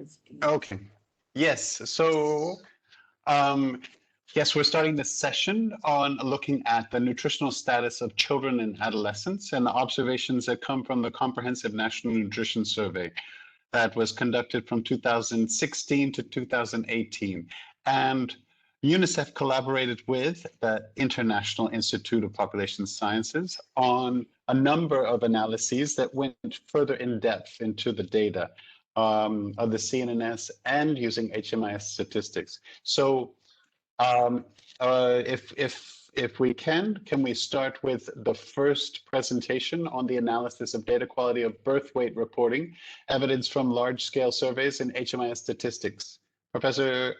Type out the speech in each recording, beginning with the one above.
University. Okay. Yes. So, yes, we're starting this session on looking at the nutritional status of children and adolescents and the observations that come from the Comprehensive National Nutrition Survey that was conducted from 2016 to 2018. And UNICEF collaborated with the International Institute of Population Sciences on a number of analyses that went further in depth into the data of the CNNS and using HMIS statistics. So if we can we start with the first presentation on the analysis of data quality of birth weight reporting, evidence from large-scale surveys in HMIS statistics. Professor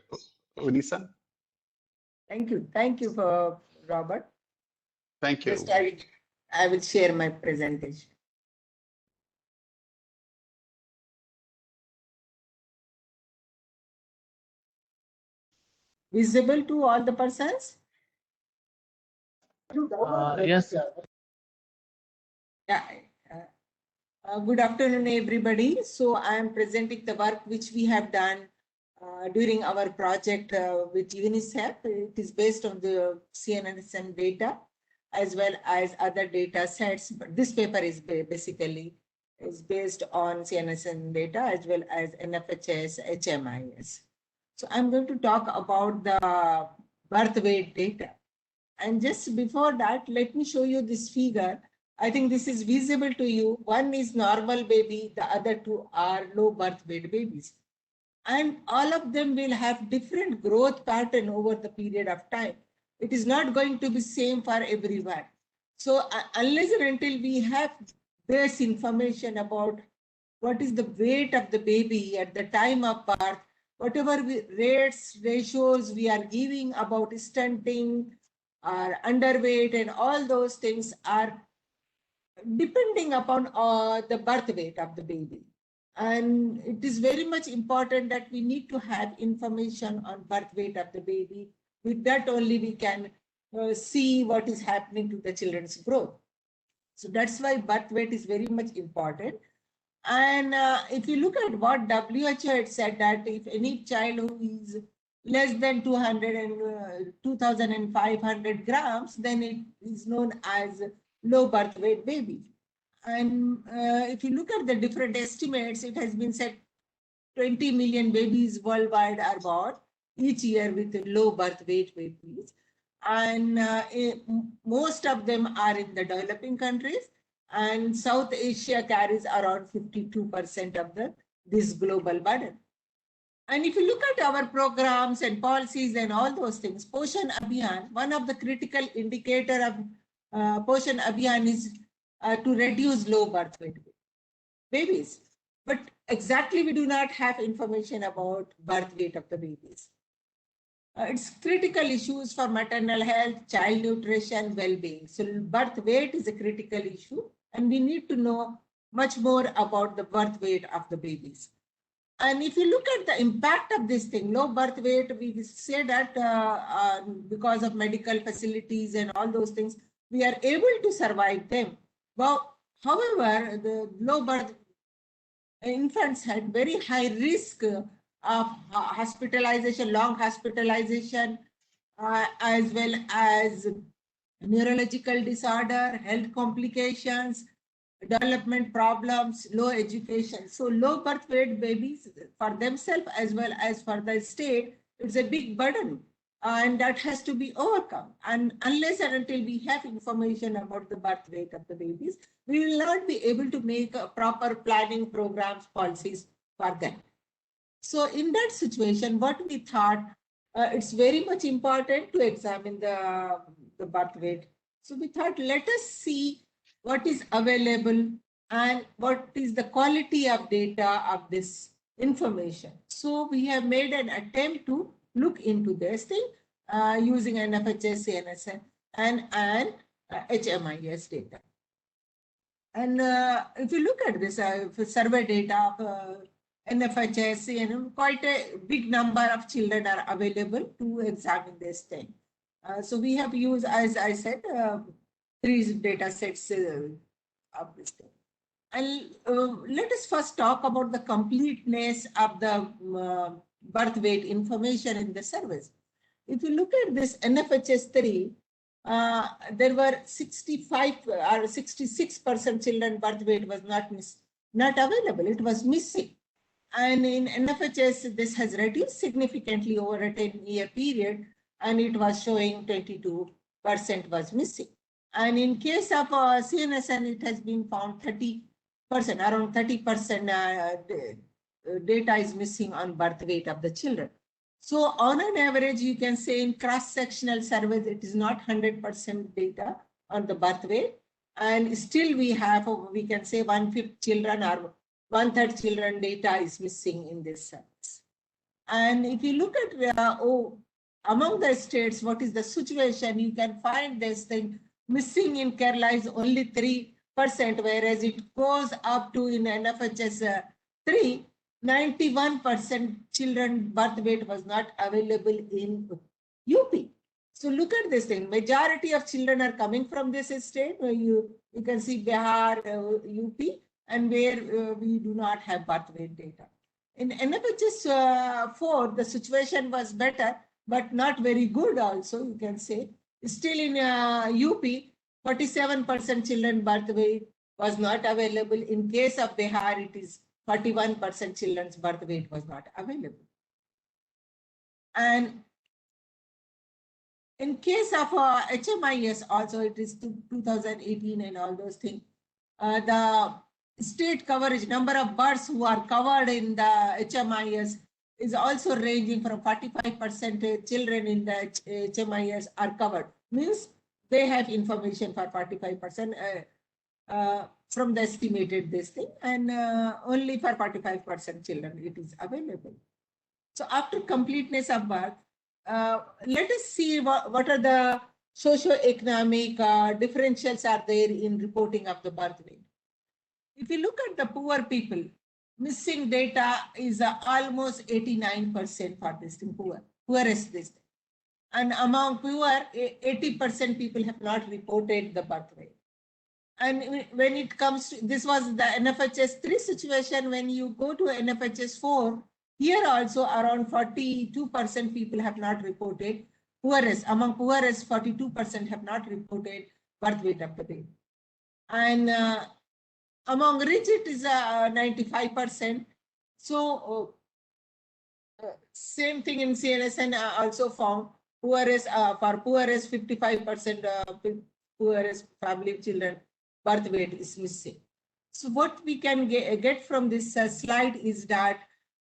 Unisa? Thank you for Robert. Thank you. Just I will share my presentation. Visible to all the persons? Yes. Yeah. Good afternoon, everybody. So I am presenting the work which we have done during our project with UNICEF. It is based on the CNNS data as well as other data sets. But this paper is basically based on CNNS data as well as NFHS, HMIS. So I'm going to talk about the birth weight data. And just before that, let me show you this figure. I think this is visible to you. One is normal baby, the other two are low birth weight babies. And all of them will have different growth pattern over the period of time. It is not going to be same for everyone. So unless and until we have this information about what is the weight of the baby at the time of birth, whatever rates, ratios we are giving about stunting or underweight and all those things are depending upon the birth weight of the baby. And it is very much important that we need to have information on birth weight of the baby. With that only we can see what is happening to the children's growth. So that's why birth weight is very much important. And if you look at what WHO had said, that if any child who is less than 2,500 grams, then it is known as low birth weight baby. And if you look at the different estimates, it has been said 20 million babies worldwide are born each year with low birth weight babies. And most of them are in the developing countries. And South Asia carries around 52% of this global burden. And if you look at our programs and policies and all those things, Poshan Abhiyan, one of the critical indicator of Poshan Abhiyan is to reduce low birth weight babies. But exactly we do not have information about birth weight of the babies. It's critical issues for maternal health, child nutrition, well-being. So birth weight is a critical issue, and we need to know much more about the birth weight of the babies. And if you look at the impact of this thing, low birth weight, we say that because of medical facilities and all those things, we are able to survive them. Well, however, the low birth infants had very high risk of hospitalization, long hospitalization, as well as neurological disorder, health complications, development problems, low education. So low birth weight babies for themselves as well as for the state, it's a big burden. And that has to be overcome. And unless and until we have information about the birth weight of the babies, we will not be able to make a proper planning programs, policies for them. So in that situation, what we thought, it's very much important to examine the birth weight. So we thought, let us see what is available and what is the quality of data of this information. So we have made an attempt to look into this thing using NFHS, CNNS, and HMIS data. And if you look at this survey data of NFHS, quite a big number of children are available to examine this thing. So we have used, as I said, 3 data sets of this thing. And let us first talk about the completeness of the birth weight information in the service. If you look at this NFHS 3, there were 65 or 66% children birth weight was not available. It was missing. And in NFHS, this has reduced significantly over a 10-year period, and it was showing 22% was missing. And in case of CNSN, it has been found 30%, around 30% data is missing on birth weight of the children. So on an average, you can say in cross-sectional surveys, it is not 100% data on the birth weight. And still we have, we can say 1/5 children or 1/3 children data is missing in this service. And if you look at among the states, what is the situation, you can find this thing missing in Kerala is only 3%, whereas it goes up to in NFHS 3, 91% children birth weight was not available in UP. So look at this thing. Majority of children are coming from this state. You can see Bihar, UP, and where we do not have birth weight data. In NFHS 4, the situation was better, but not very good also, you can say. Still in UP, 47% children birth weight was not available. In case of Bihar, it is 41% children's birth weight was not available. And in case of HMIS, also it is 2018 and all those things, the state coverage, number of births who are covered in the HMIS is also ranging from 45% children in the HMIS are covered. Means they have information for 45% from the estimated this thing, and only for 45% children it is available. So after completeness of birth, let us see what are the socio-economic differentials are there in reporting of the birth weight. If you look at the poor people, missing data is almost 89% for this thing, poorest this thing. And among poor, 80% people have not reported the birth weight. And when it comes to, this was the NFHS 3 situation, when you go to NFHS 4, here also around 42% people have not reported poorest. Among poorest, 42% have not reported birth weight of the baby. And among rich, it is 95%. So same thing in CNSN also found poorest, for poorest 55% poorest family children birth weight is missing. So what we can get from this slide is that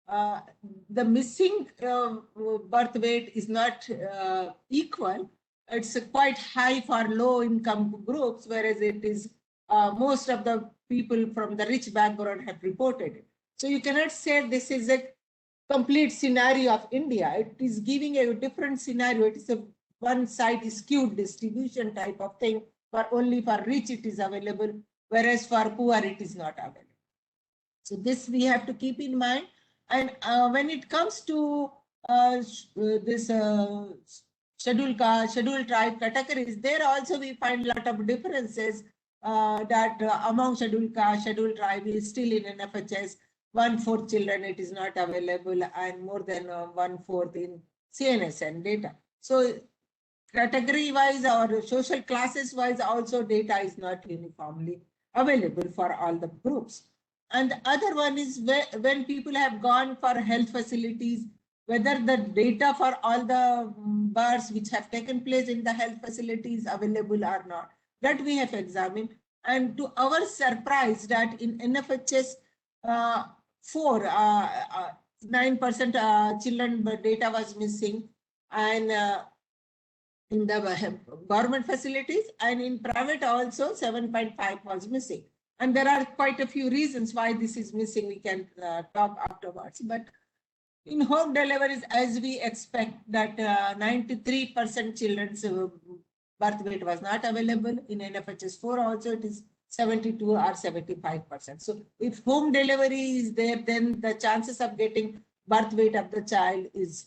the missing birth weight is not equal. It's quite high for low income groups, whereas it is most of the people from the rich background have reported it. So you cannot say this is a complete scenario of India. It is giving a different scenario. It is a one side skewed distribution type of thing, for only for rich it is available, whereas for poor it is not available. So this we have to keep in mind. And when it comes to this scheduled tribe categories, there also we find a lot of differences that among scheduled caste, scheduled tribe is still in NFHS. 1/4 children it is not available, and more than 1/4 in CNSN data. So category wise or social classes wise also data is not uniformly available for all the groups. And the other one is when people have gone for health facilities, whether the data for all the births which have taken place in the health facilities available or not, that we have examined. And to our surprise, that in NFHS 4, 9% children data was missing, and in the government facilities, and in private also 7.5 was missing. And there are quite a few reasons why this is missing. We can talk afterwards. But in home deliveries, as we expect that 93% children's birth weight was not available. In NFHS 4 also it is 72 or 75%. So if home delivery is there, then the chances of getting birth weight of the child is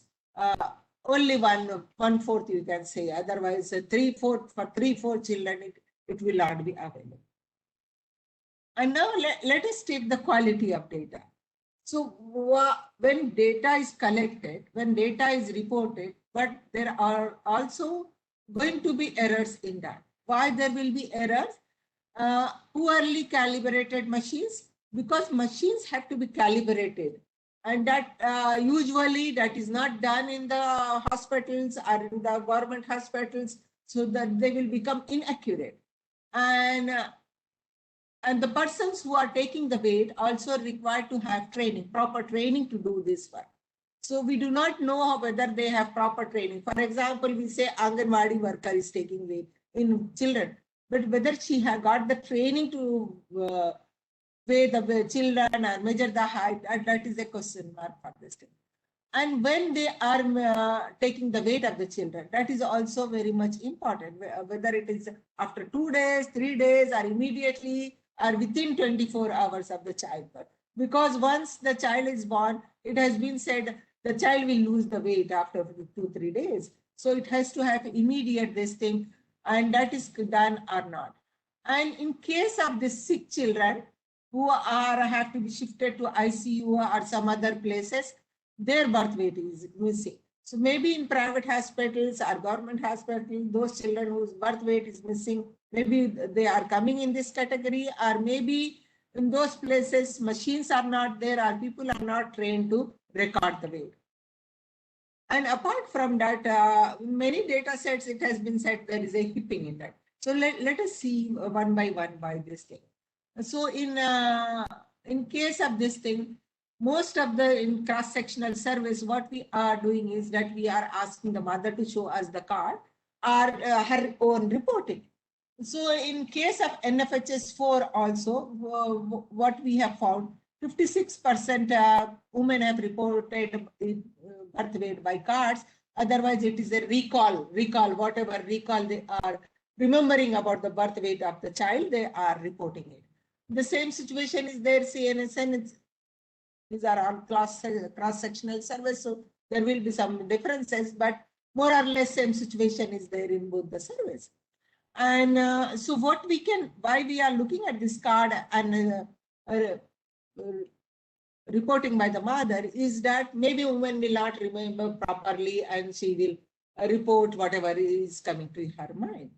only 1/4, you can say. Otherwise, 3/4 for 3/4 children, it will not be available. And now let us take the quality of data. So when data is collected, when data is reported, but there are also going to be errors in that. Why there will be errors? Poorly calibrated machines, because machines have to be calibrated, and that usually that is not done in the hospitals or in the government hospitals, so that they will become inaccurate. And the persons who are taking the weight also required to have training, proper training to do this work. So we do not know whether they have proper training. For example, we say Anganwadi worker is taking weight in children, but whether she has got the training to weigh the children or measure the height, that is a question mark for this thing. And when they are taking the weight of the children, that is also very much important, whether it is after 2 days, 3 days, or immediately, or within 24 hours of the childbirth. Because once the child is born, it has been said the child will lose the weight after 2-3 days. So it has to have immediate this thing, and that is done or not. And in case of the sick children who are have to be shifted to ICU or some other places, their birth weight is missing. So maybe in private hospitals or government hospitals, those children whose birth weight is missing, maybe they are coming in this category, or maybe in those places machines are not there or people are not trained to record the weight. And apart from that, many data sets, it has been said there is a hipping in that. So let us see one by this thing. So in case of this thing, most of the in cross-sectional surveys, what we are doing is that we are asking the mother to show us the card or her own reporting. So in case of NFHS 4 also, what we have found, 56% women have reported birth weight by cards. Otherwise, it is a recall, whatever recall they are remembering about the birth weight of the child, they are reporting it. The same situation is there, CNNS. These are all cross-sectional surveys, so there will be some differences, but more or less same situation is there in both the surveys. And so what we can, why we are looking at this card and reporting by the mother is that maybe woman will not remember properly and she will report whatever is coming to her mind.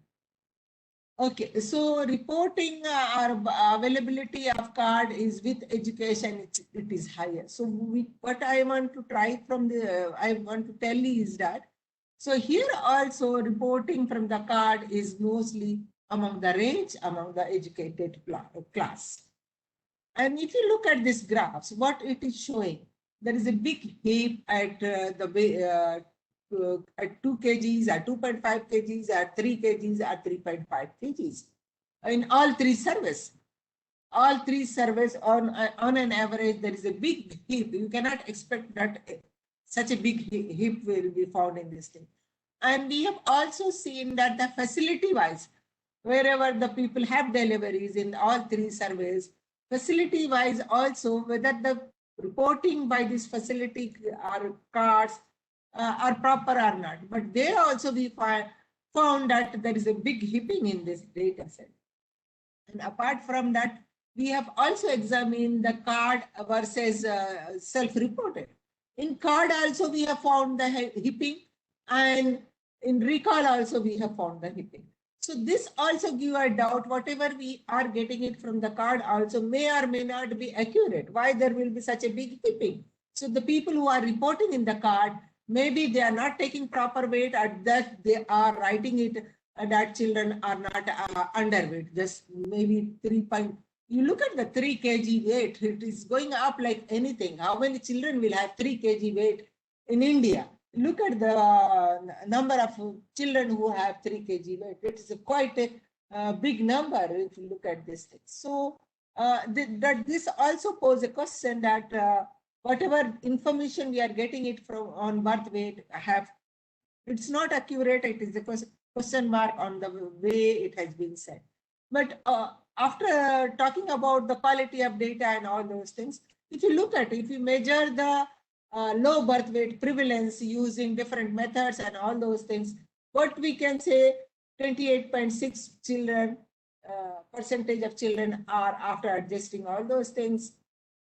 Okay, so reporting or availability of card is with education, it is higher. So what I want to try from I want to tell you is that, so here also reporting from the card is mostly among the range, among the educated class. And if you look at these graphs, what it is showing, there is a big heap at at 2 kgs, at 2.5 kgs, at 3 kgs, at 3.5 kgs in all three surveys. All three surveys on an average, there is a big heap. You cannot expect that such a big heap will be found in this thing. And we have also seen that the facility wise, wherever the people have deliveries in all three surveys, facility wise also, whether the reporting by this facility or cards are proper or not. But there also we found that there is a big heaping in this data set. And apart from that, we have also examined the card versus self-reported. In card also we have found the heaping, and in recall also we have found the heaping. So this also give a doubt, whatever we are getting it from the card also may or may not be accurate. Why there will be such a big heaping? So the people who are reporting in the card, maybe they are not taking proper weight, at that they are writing it that children are not underweight, just maybe 3. You look at the 3 kg weight, it is going up like anything. How many children will have 3 kg weight in India? Look at the number of children who have 3 kg weight. It is quite a big number if you look at this thing. So this also poses a question that whatever information we are getting it from on birth weight it's not accurate. It is a question mark on the way it has been said. But after talking about the quality of data and all those things, if you look at it, if you measure the low birth weight prevalence using different methods and all those things, what we can say, 28.6 children percentage of children are, after adjusting all those things,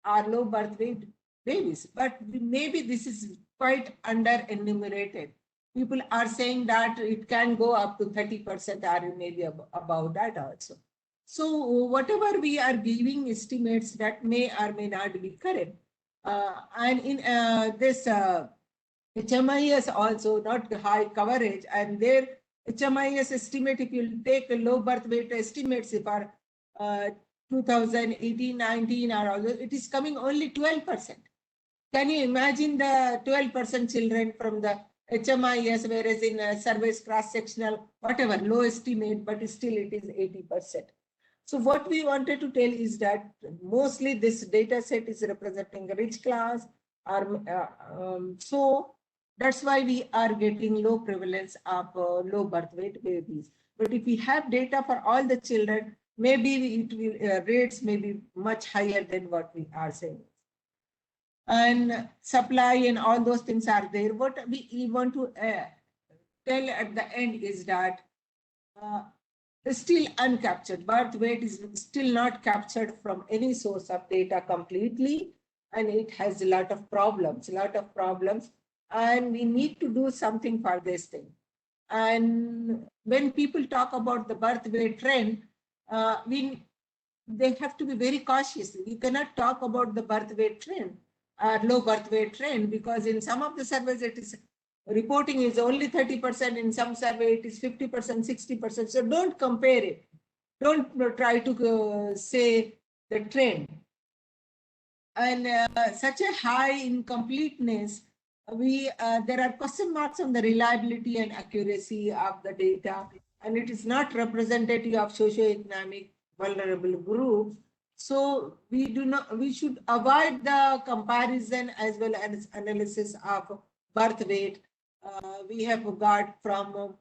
are low birth weight babies. But maybe this is quite under enumerated. People are saying that it can go up to 30% or maybe above that also. So whatever we are giving estimates that may or may not be correct. And in this HMIS also not high coverage, and their HMIS estimate, if you take a low birth weight estimates for 2018-19 or all, it is coming only 12%. Can you imagine the 12% children from the HMIS, whereas in surveys cross-sectional, whatever, low estimate, but still it is 80%. So what we wanted to tell is that mostly this data set is representing a rich class, or so that's why we are getting low prevalence of low birth weight babies. But if we have data for all the children, maybe it will rates may be much higher than what we are saying. And supply and all those things are there. What we want to tell at the end is that still uncaptured. Birth weight is still not captured from any source of data completely, and it has a lot of problems, and we need to do something for this thing. And when people talk about the birth weight trend, they have to be very cautious. You cannot talk about the birth weight trend, low birth weight trend, because in some of the surveys it is reporting is only 30%, in some survey it is 50%, 60%. So don't compare it. Don't try to say the trend. And such a high incompleteness, there are question marks on the reliability and accuracy of the data, and it is not representative of socioeconomic vulnerable groups. So we should avoid the comparison as well as analysis of birth weight we have got from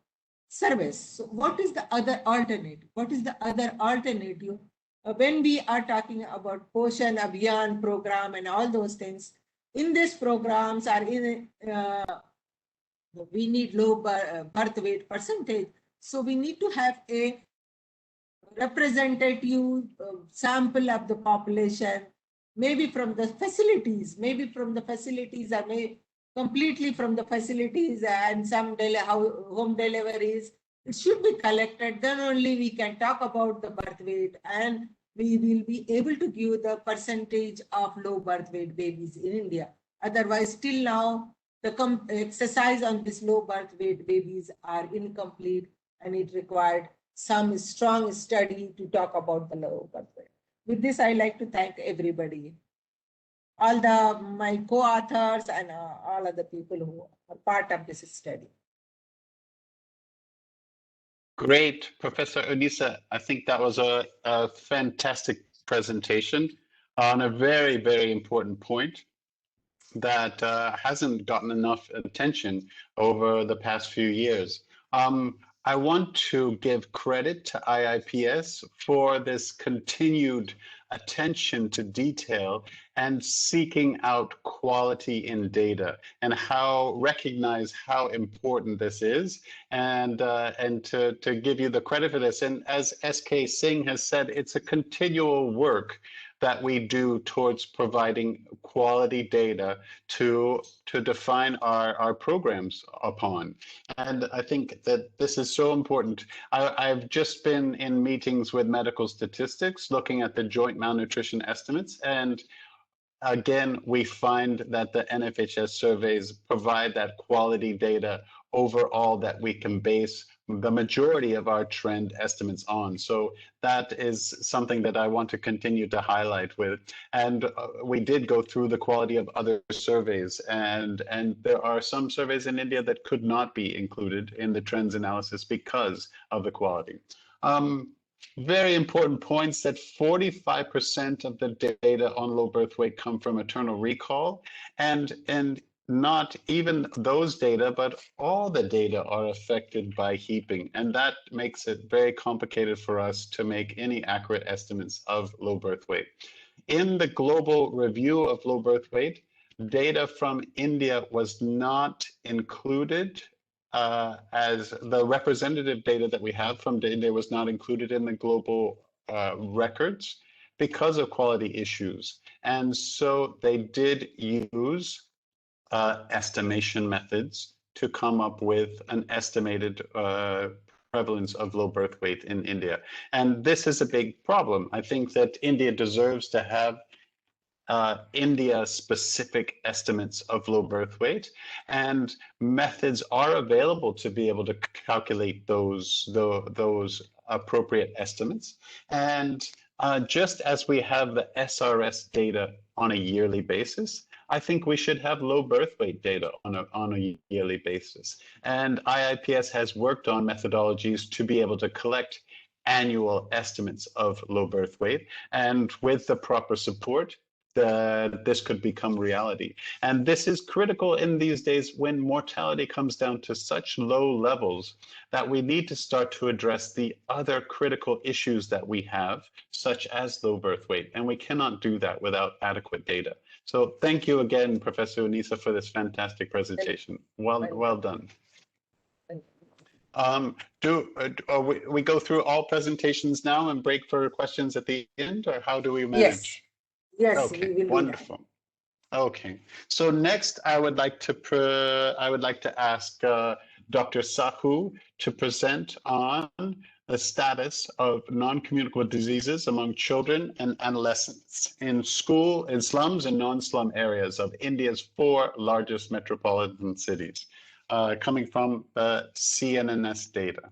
surveys. So what is the other alternative? When we are talking about Poshan Abhiyan program and all those things, in these programs are we need low birth weight percentage. So we need to have a representative sample of the population, maybe from the facilities, or completely from the facilities, and some home deliveries. It should be collected. Then only we can talk about the birth weight, and we will be able to give the percentage of low birth weight babies in India. Otherwise, till now, the exercise on this low birth weight babies are incomplete, and it required some strong study to talk about the low birth weight. With this, I like to thank everybody, all my co-authors and all other people who are part of this study. Great, Professor Unisa. I think that was a fantastic presentation on a very, very important point that hasn't gotten enough attention over the past few years. I want to give credit to IIPS for this continued attention to detail and seeking out quality in data, and recognize how important this is, and to give you the credit for this. And as SK Singh has said, it's a continual work that we do towards providing quality data to define our programs upon. And I think that this is so important. I've just been in meetings with medical statistics looking at the joint malnutrition estimates, and again, we find that the NFHS surveys provide that quality data overall that we can base the majority of our trend estimates on. So that is something that I want to continue to highlight with. And we did go through the quality of other surveys, and there are some surveys in India that could not be included in the trends analysis because of the quality. Very important points that 45% of the data on low birth weight come from maternal recall, and not even those data, but all the data are affected by heaping. And that makes it very complicated for us to make any accurate estimates of low birth weight. In the global review of low birth weight, data from India was not included as the representative data that we have from India was not included in the global records because of quality issues. And so they did use estimation methods to come up with an estimated prevalence of low birth weight in India. And this is a big problem. I think that India deserves to have India-specific estimates of low birth weight, and methods are available to be able to calculate those appropriate estimates. And just as we have the SRS data on a yearly basis, I think we should have low birth weight data on a yearly basis. And IIPS has worked on methodologies to be able to collect annual estimates of low birth weight, and with the proper support, this could become reality. And this is critical in these days when mortality comes down to such low levels that we need to start to address the other critical issues that we have, such as low birth weight. And we cannot do that without adequate data. So thank you again, Professor Unisa, for this fantastic presentation. Well done. We go through all presentations now and break for questions at the end, or how do we manage? Yes, okay, we will. Wonderful. Okay, so next I would like to ask Dr. Sahu to present on the status of non-communicable diseases among children and adolescents in slums and non-slum areas of India's 4 largest metropolitan cities, coming from CNNS data.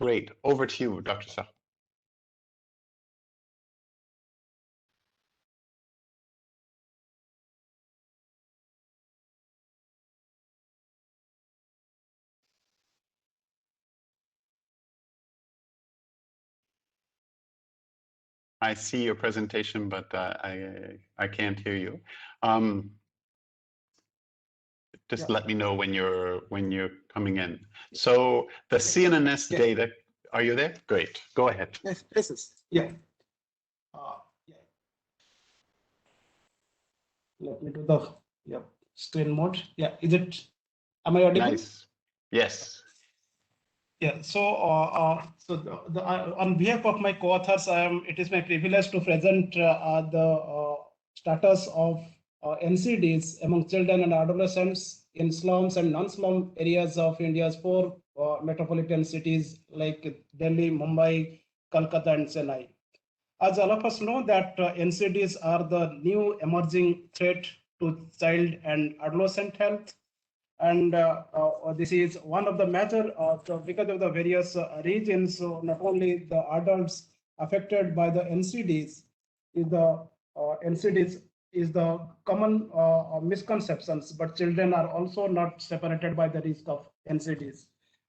Great, over to you, Dr. Sahu. I see your presentation, but I can't hear you. Just let me know when you're coming in. So the CNNS data, are you there? Great, go ahead. Yes. Yeah. Let me do the screen mode. Yeah, am I audible? Nice. Yes. Yeah, so on behalf of my co-authors, it is my privilege to present the status of NCDs among children and adolescents in slums and non-slum areas of India's 4 metropolitan cities like Delhi, Mumbai, Kolkata, and Chennai. As all of us know that NCDs are the new emerging threat to child and adolescent health. And this is one of the major, because of the various regions, so not only the adults affected by the NCDs, NCDs is the common misconceptions, but children are also not separated by the risk of NCDs.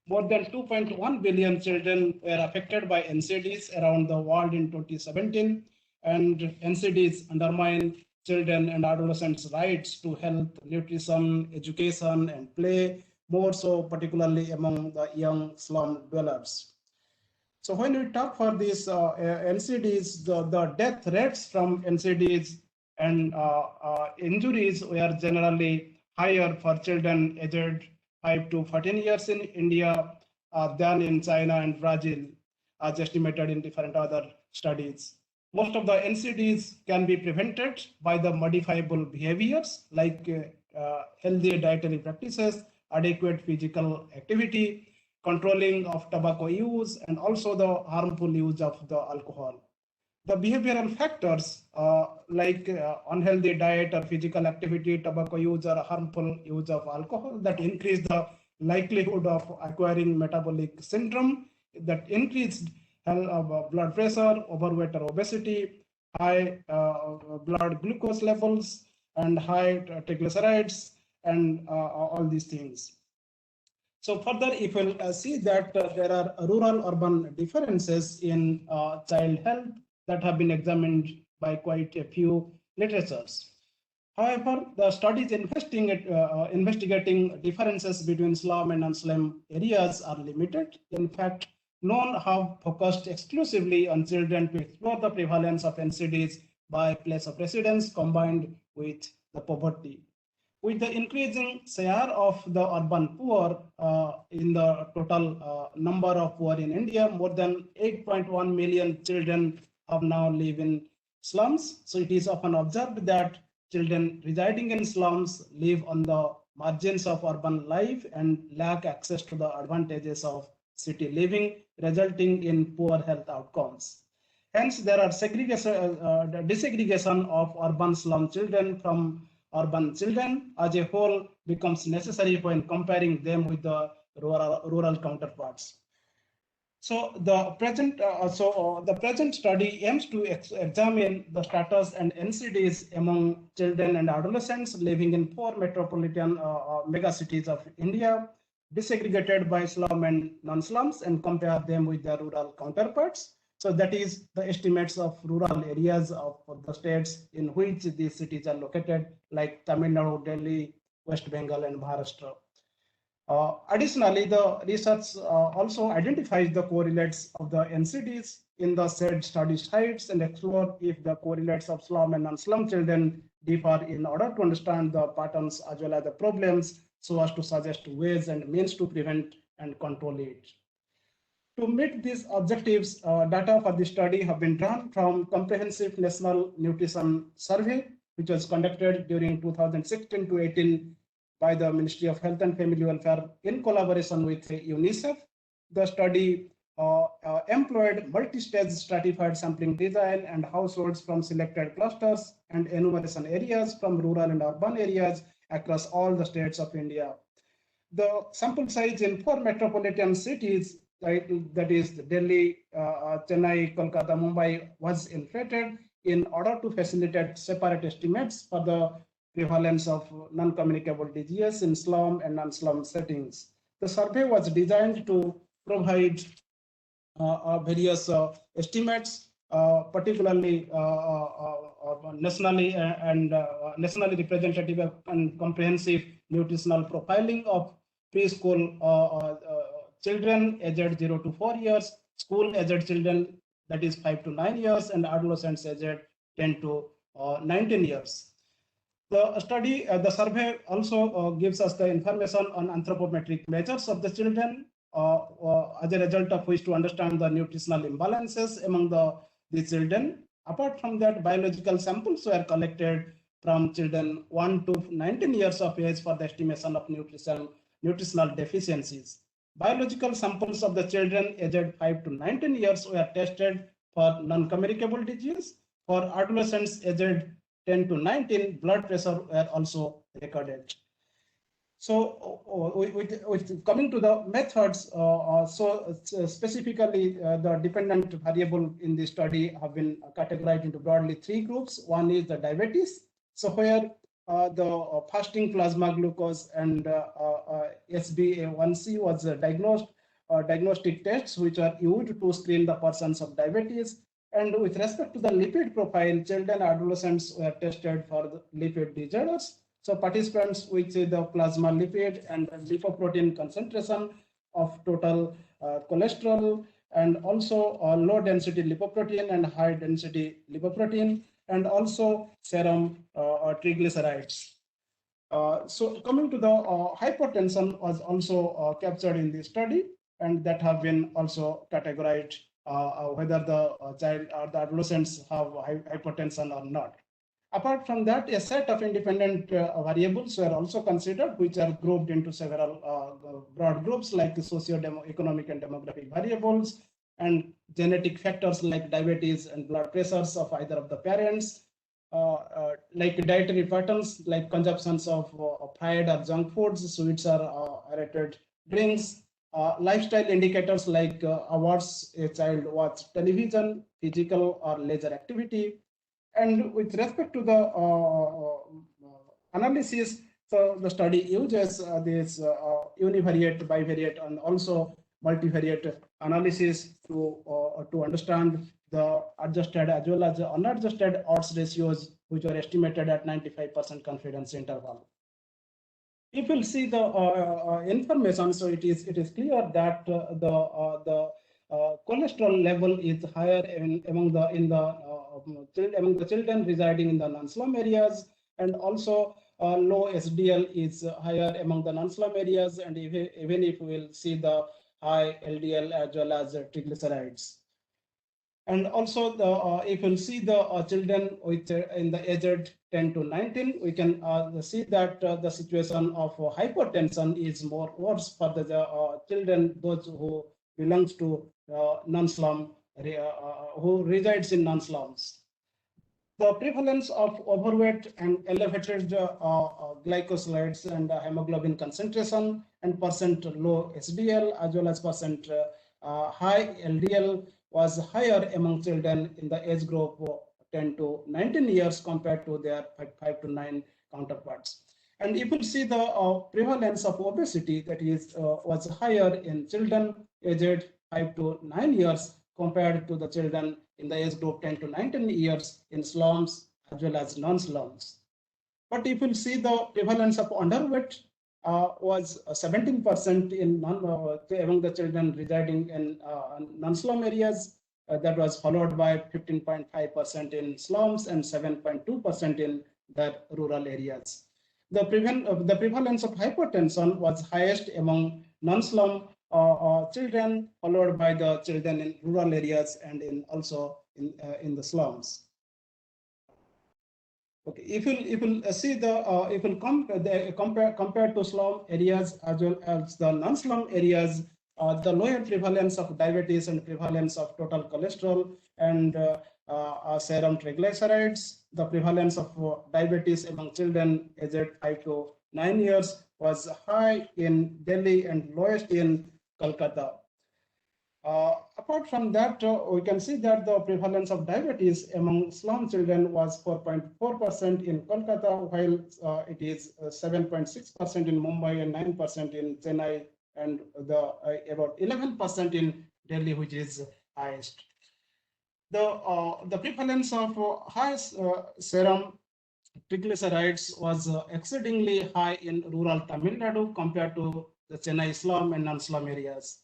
More than 2.1 billion children were affected by NCDs around the world in 2017, and NCDs undermine children and adolescents' rights to health, nutrition, education, and play, more so particularly among the young slum dwellers. So when we talk for these NCDs, the death rates from NCDs and injuries were generally higher for children aged 5 to 14 years in India than in China and Brazil, as estimated in different other studies. Most of the NCDs can be prevented by the modifiable behaviors like healthy dietary practices, adequate physical activity, controlling of tobacco use, and also the harmful use of the alcohol. The behavioral factors like unhealthy diet or physical activity, tobacco use, or harmful use of alcohol that increase the likelihood of acquiring metabolic syndrome, that increased blood pressure, overweight or obesity, high blood glucose levels, and high triglycerides, and all these things. So further, if we'll see that there are rural-urban differences in child health that have been examined by quite a few literatures. However, the studies investigating differences between slum and non-slum areas are limited. In fact, none have focused exclusively on children to explore the prevalence of NCDs by place of residence combined with the poverty. With the increasing share of the urban poor in the total number of poor in India, more than 8.1 million children have now live in slums. So it is often observed that children residing in slums live on the margins of urban life and lack access to the advantages of city living, resulting in poor health outcomes. Hence, there are desegregation of urban slum children from urban children as a whole becomes necessary when comparing them with the rural counterparts. So the present study aims to examine the status and NCDs among children and adolescents living in poor metropolitan megacities of India, desegregated by slum and non-slums, and compare them with their rural counterparts. So that is the estimates of rural areas of the states in which these cities are located, like Tamil Nadu, Delhi, West Bengal, and Maharashtra. Additionally, the research also identifies the correlates of the NCDs in the said study sites and explore if the correlates of slum and non-slum children differ in order to understand the patterns as well as the problems, so as to suggest ways and means to prevent and control it. To meet these objectives, data for the study have been drawn from Comprehensive National Nutrition Survey, which was conducted during 2016 to 18 by the Ministry of Health and Family Welfare in collaboration with UNICEF. The study employed multi-stage stratified sampling design and households from selected clusters and enumeration areas from rural and urban areas across all the states of India. The sample size in 4 metropolitan cities, that is Delhi, Chennai, Kolkata, Mumbai, was inflated in order to facilitate separate estimates for the prevalence of non-communicable disease in slum and non-slum settings. The survey was designed to provide various estimates, particularly nationally representative and comprehensive nutritional profiling of preschool children aged 0 to 4 years, school-aged children, that is 5 to 9 years, and adolescents aged 10 to 19 years. The study, the survey also gives us the information on anthropometric measures of the children, as a result of which to understand the nutritional imbalances among the children. Apart from that, biological samples were collected from children 1 to 19 years of age for the estimation of nutritional deficiencies. Biological samples of the children aged 5 to 19 years were tested for non-communicable disease. For adolescents aged 10 to 19, blood pressure were also recorded. So coming to the methods, specifically the dependent variable in the study have been categorized into broadly 3 groups. One is the diabetes, so where the fasting plasma glucose and SbA1c was diagnosed, diagnostic tests which are used to screen the persons of diabetes. And with respect to the lipid profile, children and adolescents were tested for the lipid disorders. So participants with the plasma lipid and lipoprotein concentration of total cholesterol, and also low density lipoprotein and high density lipoprotein, and also serum triglycerides. So coming to the hypertension was also captured in the study, and that have been also categorized whether the child or the adolescents have hypertension or not. Apart from that, a set of independent variables were also considered, which are grouped into several broad groups like the socio-economic and demographic variables, and genetic factors like diabetes and blood pressures of either of the parents, like dietary patterns like consumptions of fried or junk foods, sweets or aerated drinks, lifestyle indicators like hours a child watch television, physical or leisure activity. And with respect to the analysis, so the study uses this univariate, bivariate, and also multivariate analysis to understand the adjusted as well as unadjusted odds ratios, which are estimated at 95% confidence interval. If you'll see the information, so it is clear that the cholesterol level is higher among the children residing in the non-slum areas, and also low SDL is higher among the non-slum areas, and even if we'll see the high LDL as well as triglycerides. And also, if you'll see the children with in the aged 10 to 19, we can see that the situation of hypertension is more worse for the children, those who belongs to non-slum, who resides in non-slums. The prevalence of overweight and elevated glycosides and hemoglobin concentration and percent low SDL as well as percent high LDL was higher among children in the age group 10 to 19 years compared to their 5 to 9 counterparts. And if you see the prevalence of obesity, that is was higher in children aged 5 to 9 years compared to the children in the age group 10 to 19 years in slums as well as non-slums. But if you see the prevalence of underweight was 17% in among the children residing in non-slum areas. That was followed by 15.5% in slums and 7.2% in the rural areas. The prevalence of hypertension was highest among non-slum children, followed by the children in rural areas and also in the slums. Okay, if you see the if you compare to slum areas as well as the non-slum areas, the lower prevalence of diabetes and prevalence of total cholesterol and serum triglycerides, the prevalence of diabetes among children aged 5 to 9 years was high in Delhi and lowest in Kolkata. Apart from that, we can see that the prevalence of diabetes among slum children was 4.4% in Kolkata, while it is 7.6% in Mumbai and 9% in Chennai, and about 11% in Delhi, which is highest. The prevalence of high serum triglycerides was exceedingly high in rural Tamil Nadu compared to the Chennai slum and non-slum areas.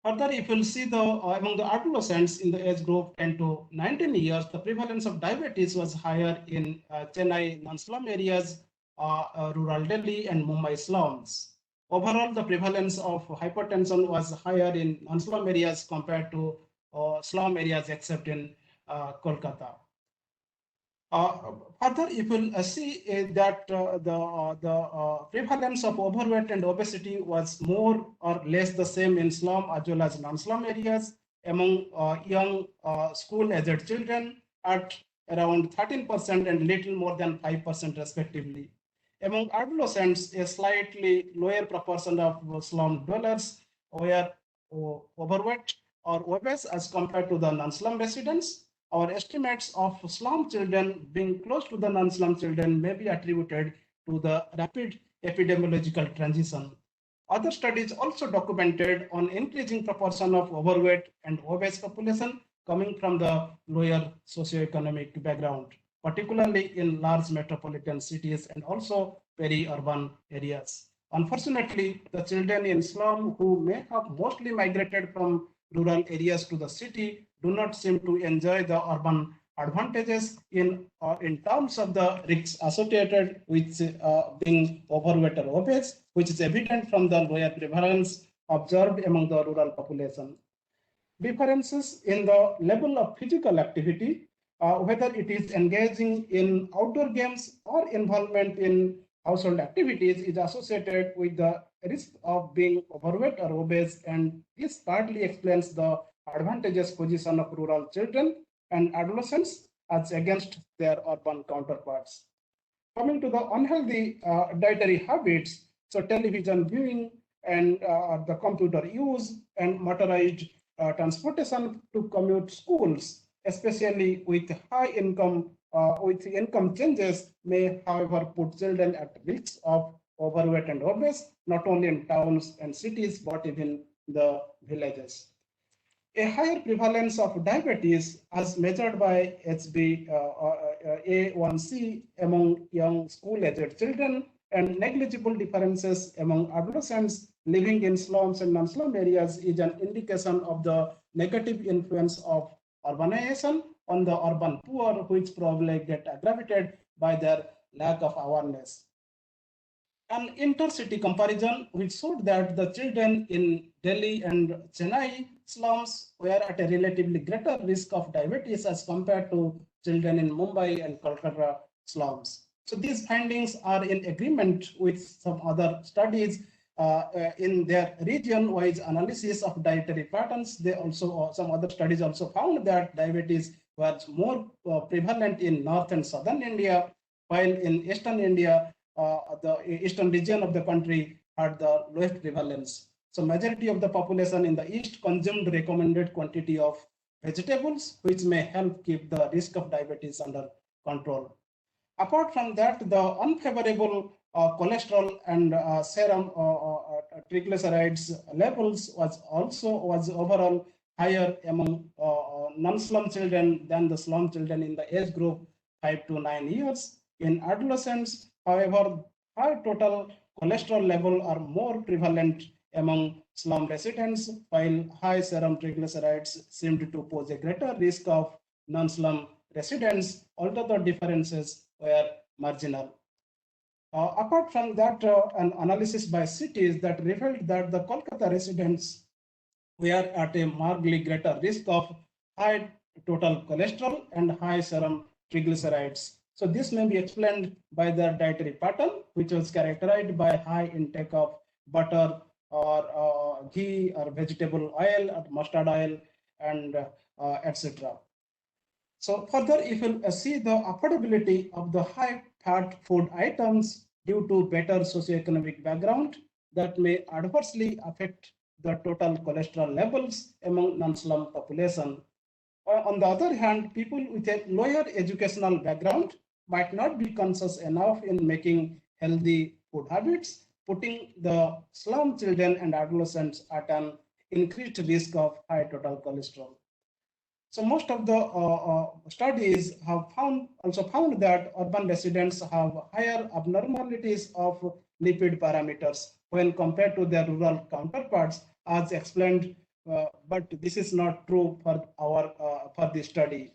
Further, if you'll see the among the adolescents in the age group 10 to 19 years, the prevalence of diabetes was higher in Chennai non-slum areas, rural Delhi and Mumbai slums. Overall, the prevalence of hypertension was higher in non-slum areas compared to slum areas except in Kolkata. Further, if we'll see that the prevalence of overweight and obesity was more or less the same in slum as well as non-slum areas among young school-aged children at around 13% and little more than 5% respectively. Among adolescents, a slightly lower proportion of slum dwellers were overweight or obese as compared to the non-slum residents. Our estimates of slum children being close to the non-slum children may be attributed to the rapid epidemiological transition. Other studies also documented an increasing proportion of overweight and obese population coming from the lower socioeconomic background, particularly in large metropolitan cities and also peri-urban areas. Unfortunately, the children in slum who may have mostly migrated from rural areas to the city do not seem to enjoy the urban advantages in terms of the risks associated with being overweight or obese, which is evident from the lower prevalence observed among the rural population. Differences in the level of physical activity, whether it is engaging in outdoor games or involvement in household activities, is associated with the risk of being overweight or obese, and this partly explains the advantageous position of rural children and adolescents as against their urban counterparts. Coming to the unhealthy dietary habits, so television viewing and the computer use and motorized transportation to commute schools, especially with high income, with income changes, may however put children at risk of overweight and obese, not only in towns and cities, but even the villages. A higher prevalence of diabetes as measured by HbA1c among young school-aged children and negligible differences among adolescents living in slums and non-slum areas is an indication of the negative influence of urbanization on the urban poor, which probably get aggravated by their lack of awareness. An intercity comparison which showed that the children in Delhi and Chennai slums were at a relatively greater risk of diabetes as compared to children in Mumbai and Kolkata slums. So these findings are in agreement with some other studies in their region-wise analysis of dietary patterns. They also, some other studies also found that diabetes was more prevalent in North and Southern India, while in Eastern India, the eastern region of the country had the lowest prevalence. So majority of the population in the east consumed recommended quantity of vegetables, which may help keep the risk of diabetes under control. Apart from that, the unfavorable cholesterol and serum triglycerides levels was overall higher among non-slum children than the slum children in the age group 5 to 9 years. In adolescents, however, high total cholesterol level are more prevalent among slum residents, while high serum triglycerides seemed to pose a greater risk of non-slum residents, although the differences were marginal. Apart from that, an analysis by cities that revealed that the Kolkata residents were at a markedly greater risk of high total cholesterol and high serum triglycerides. So this may be explained by their dietary pattern, which was characterized by high intake of butter or ghee or vegetable oil or mustard oil and etc. So further, if you see the affordability of the high fat food items due to better socioeconomic background, that may adversely affect the total cholesterol levels among non-slum population. On the other hand, people with a lower educational background might not be conscious enough in making healthy food habits, putting the slum children and adolescents at an increased risk of high total cholesterol. So most of the studies have also found that urban residents have higher abnormalities of lipid parameters when compared to their rural counterparts, as explained. But this is not true for for the study.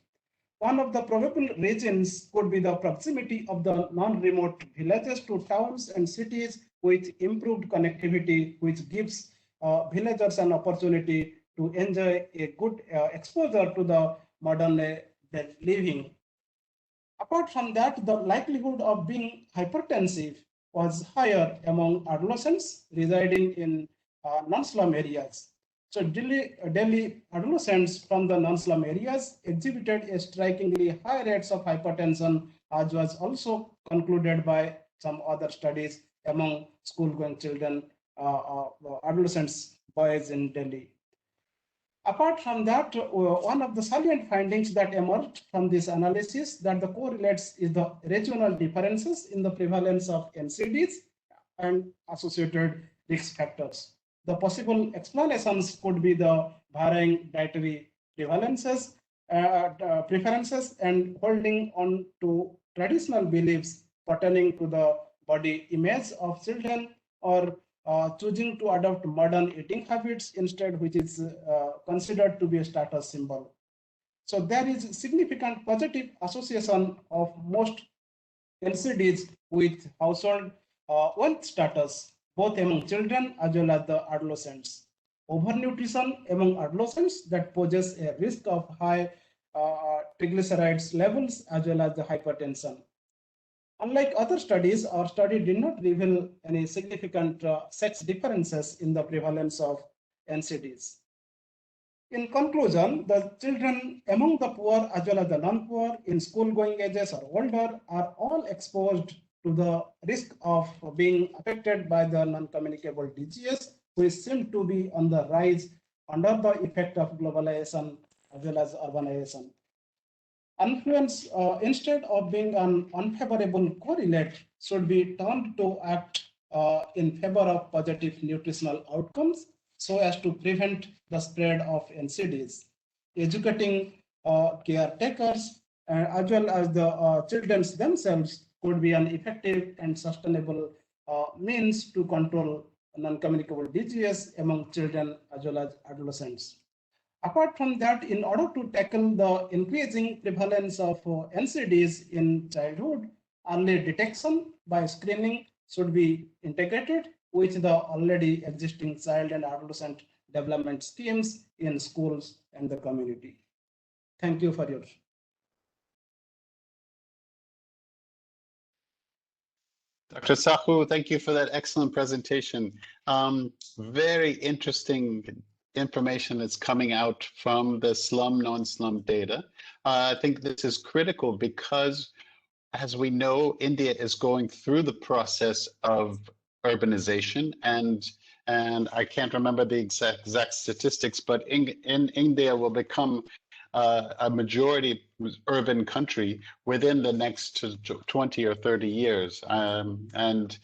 One of the probable reasons could be the proximity of the non-remote villages to towns and cities with improved connectivity, which gives villagers an opportunity to enjoy a good exposure to the modern living. Apart from that, the likelihood of being hypertensive was higher among adolescents residing in non-slum areas. So Delhi adolescents from the non-slum areas exhibited a strikingly high rates of hypertension, as was also concluded by some other studies among school-going children, adolescents, boys in Delhi. Apart from that, one of the salient findings that emerged from this analysis that the correlates is the regional differences in the prevalence of NCDs and associated risk factors. The possible explanations could be the varying dietary preferences and holding on to traditional beliefs pertaining to the body image of children, or choosing to adopt modern eating habits instead, which is considered to be a status symbol. So there is significant positive association of most NCDs with household wealth status, both among children as well as the adolescents. Overnutrition among adolescents that poses a risk of high triglycerides levels as well as the hypertension. Unlike other studies, our study did not reveal any significant sex differences in the prevalence of NCDs. In conclusion, the children among the poor as well as the non-poor in school-going ages or older are all exposed to the risk of being affected by the non-communicable disease, which seem to be on the rise under the effect of globalization as well as urbanization. Influence, instead of being an unfavorable correlate, should be turned to act in favor of positive nutritional outcomes so as to prevent the spread of NCDs. Educating caretakers as well as the children themselves could be an effective and sustainable means to control non-communicable disease among children as well as adolescents. Apart from that, in order to tackle the increasing prevalence of NCDs in childhood, early detection by screening should be integrated with the already existing child and adolescent development schemes in schools and the community. Thank you for your. Dr. Sahu, thank you for that excellent presentation. Very interesting information that's coming out from the slum, non-slum data. I think this is critical because, as we know, India is going through the process of urbanization, and I can't remember the exact statistics, but in India will become a majority urban country within the next 20 or 30 years. And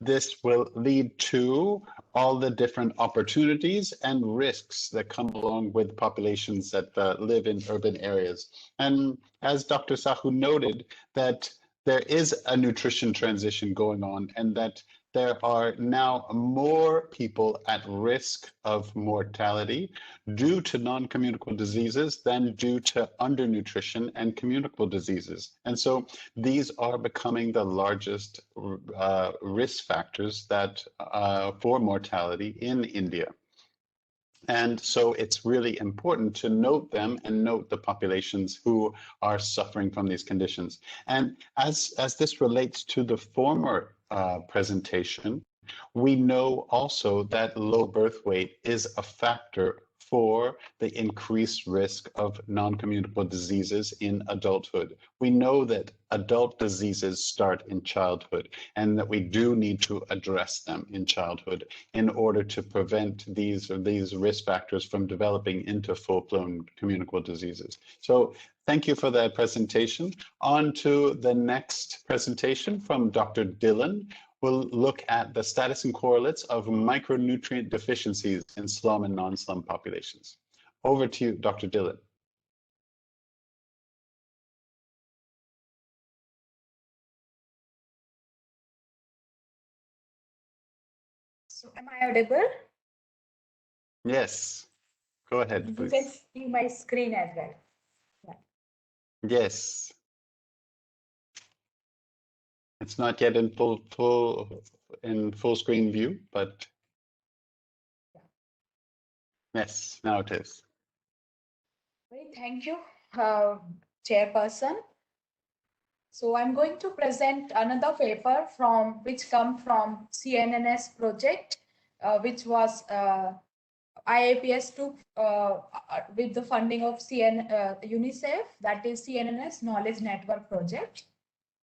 this will lead to all the different opportunities and risks that come along with populations that live in urban areas. And as Dr. Sahu noted, that there is a nutrition transition going on, and that there are now more people at risk of mortality due to non-communicable diseases than due to undernutrition and communicable diseases. And so these are becoming the largest risk factors that for mortality in India. And so it's really important to note them and note the populations who are suffering from these conditions. And as this relates to the former presentation, we know also that low birth weight is a factor for the increased risk of non-communicable diseases in adulthood. We know that adult diseases start in childhood, and that we do need to address them in childhood in order to prevent these risk factors from developing into full-blown communicable diseases. So thank you for that presentation. On to the next presentation from Dr. Dillon. We'll look at the status and correlates of micronutrient deficiencies in slum and non-slum populations. Over to you, Dr. Dillon. So am I audible? Yes, go ahead, please. You can see my screen as well. Yes. It's not yet in full screen view, but yes, now it is. Thank you, Chairperson. So I'm going to present another paper which come from CNNS project, which was IAPS took with the funding of UNICEF, that is CNNS Knowledge Network Project.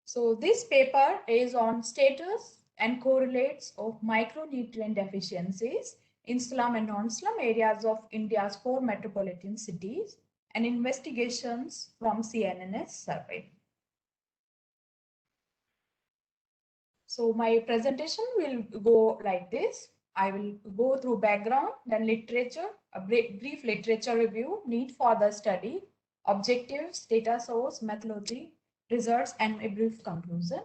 So this paper is on status and correlates of micronutrient deficiencies in slum and non-slum areas of India's 4 metropolitan cities and investigations from CNNS survey. So my presentation will go like this. I will go through background, then literature, a brief literature review, need for the study, objectives, data source, methodology, results, and a brief conclusion.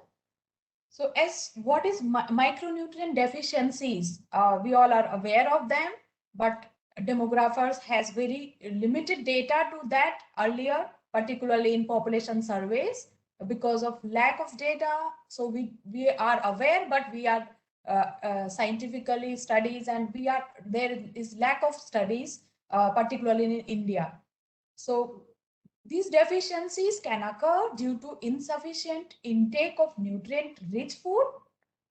So what is micronutrient deficiencies? We all are aware of them, but demographers has very limited data to that earlier, particularly in population surveys, because of lack of data. So we are aware, but we are scientifically studies, and there is lack of studies, particularly in India. So these deficiencies can occur due to insufficient intake of nutrient-rich food,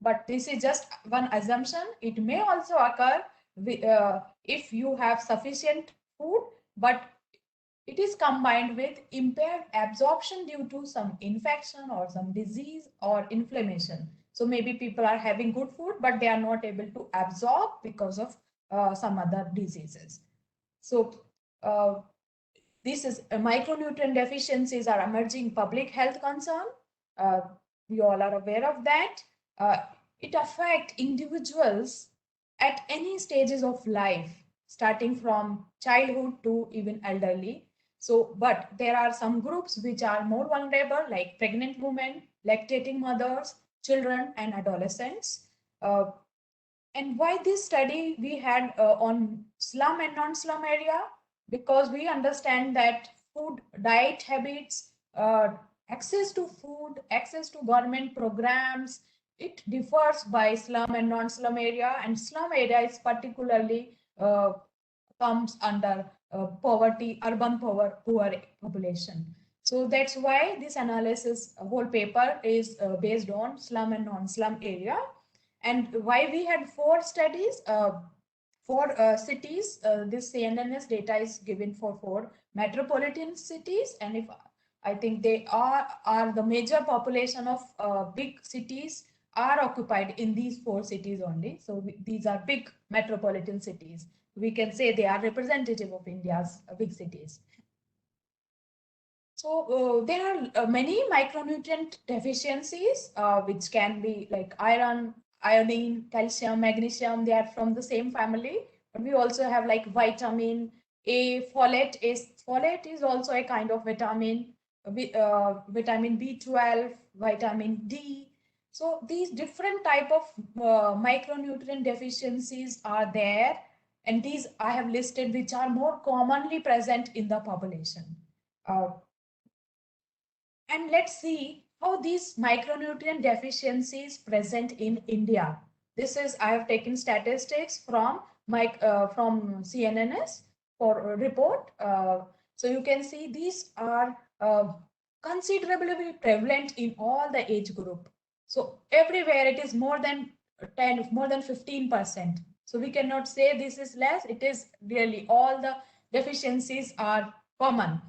but this is just one assumption. It may also occur if you have sufficient food, but it is combined with impaired absorption due to some infection or some disease or inflammation. So maybe people are having good food, but they are not able to absorb because of some other diseases. So this is micronutrient deficiencies are emerging public health concern. We all are aware of that. It affects individuals at any stages of life, starting from childhood to even elderly. So, but there are some groups which are more vulnerable, like pregnant women, lactating mothers, children, and adolescents. And why this study we had on slum and non-slum area? Because we understand that food diet habits access to food, access to government programs, it differs by slum and non-slum area, and slum area is particularly comes under poverty, urban poor population. So that's why this analysis whole paper is based on slum and non-slum area. And why we had 4 studies, 4 cities, this CNNS data is given for 4 metropolitan cities, and if I think they are the major population of big cities are occupied in these 4 cities only. So these are big metropolitan cities. We can say they are representative of India's big cities. So there are many micronutrient deficiencies, which can be like iron, iodine, calcium, magnesium. They are from the same family. But we also have like vitamin A, folate is also a kind of vitamin, vitamin B12, vitamin D. So these different type of micronutrient deficiencies are there, and these I have listed which are more commonly present in the population. And let's see how these micronutrient deficiencies present in India. This is, I have taken statistics from CNNS for a report. So you can see these are considerably prevalent in all the age group. So everywhere it is more than 10, more than 15%. So we cannot say this is less. It is really all the deficiencies are common.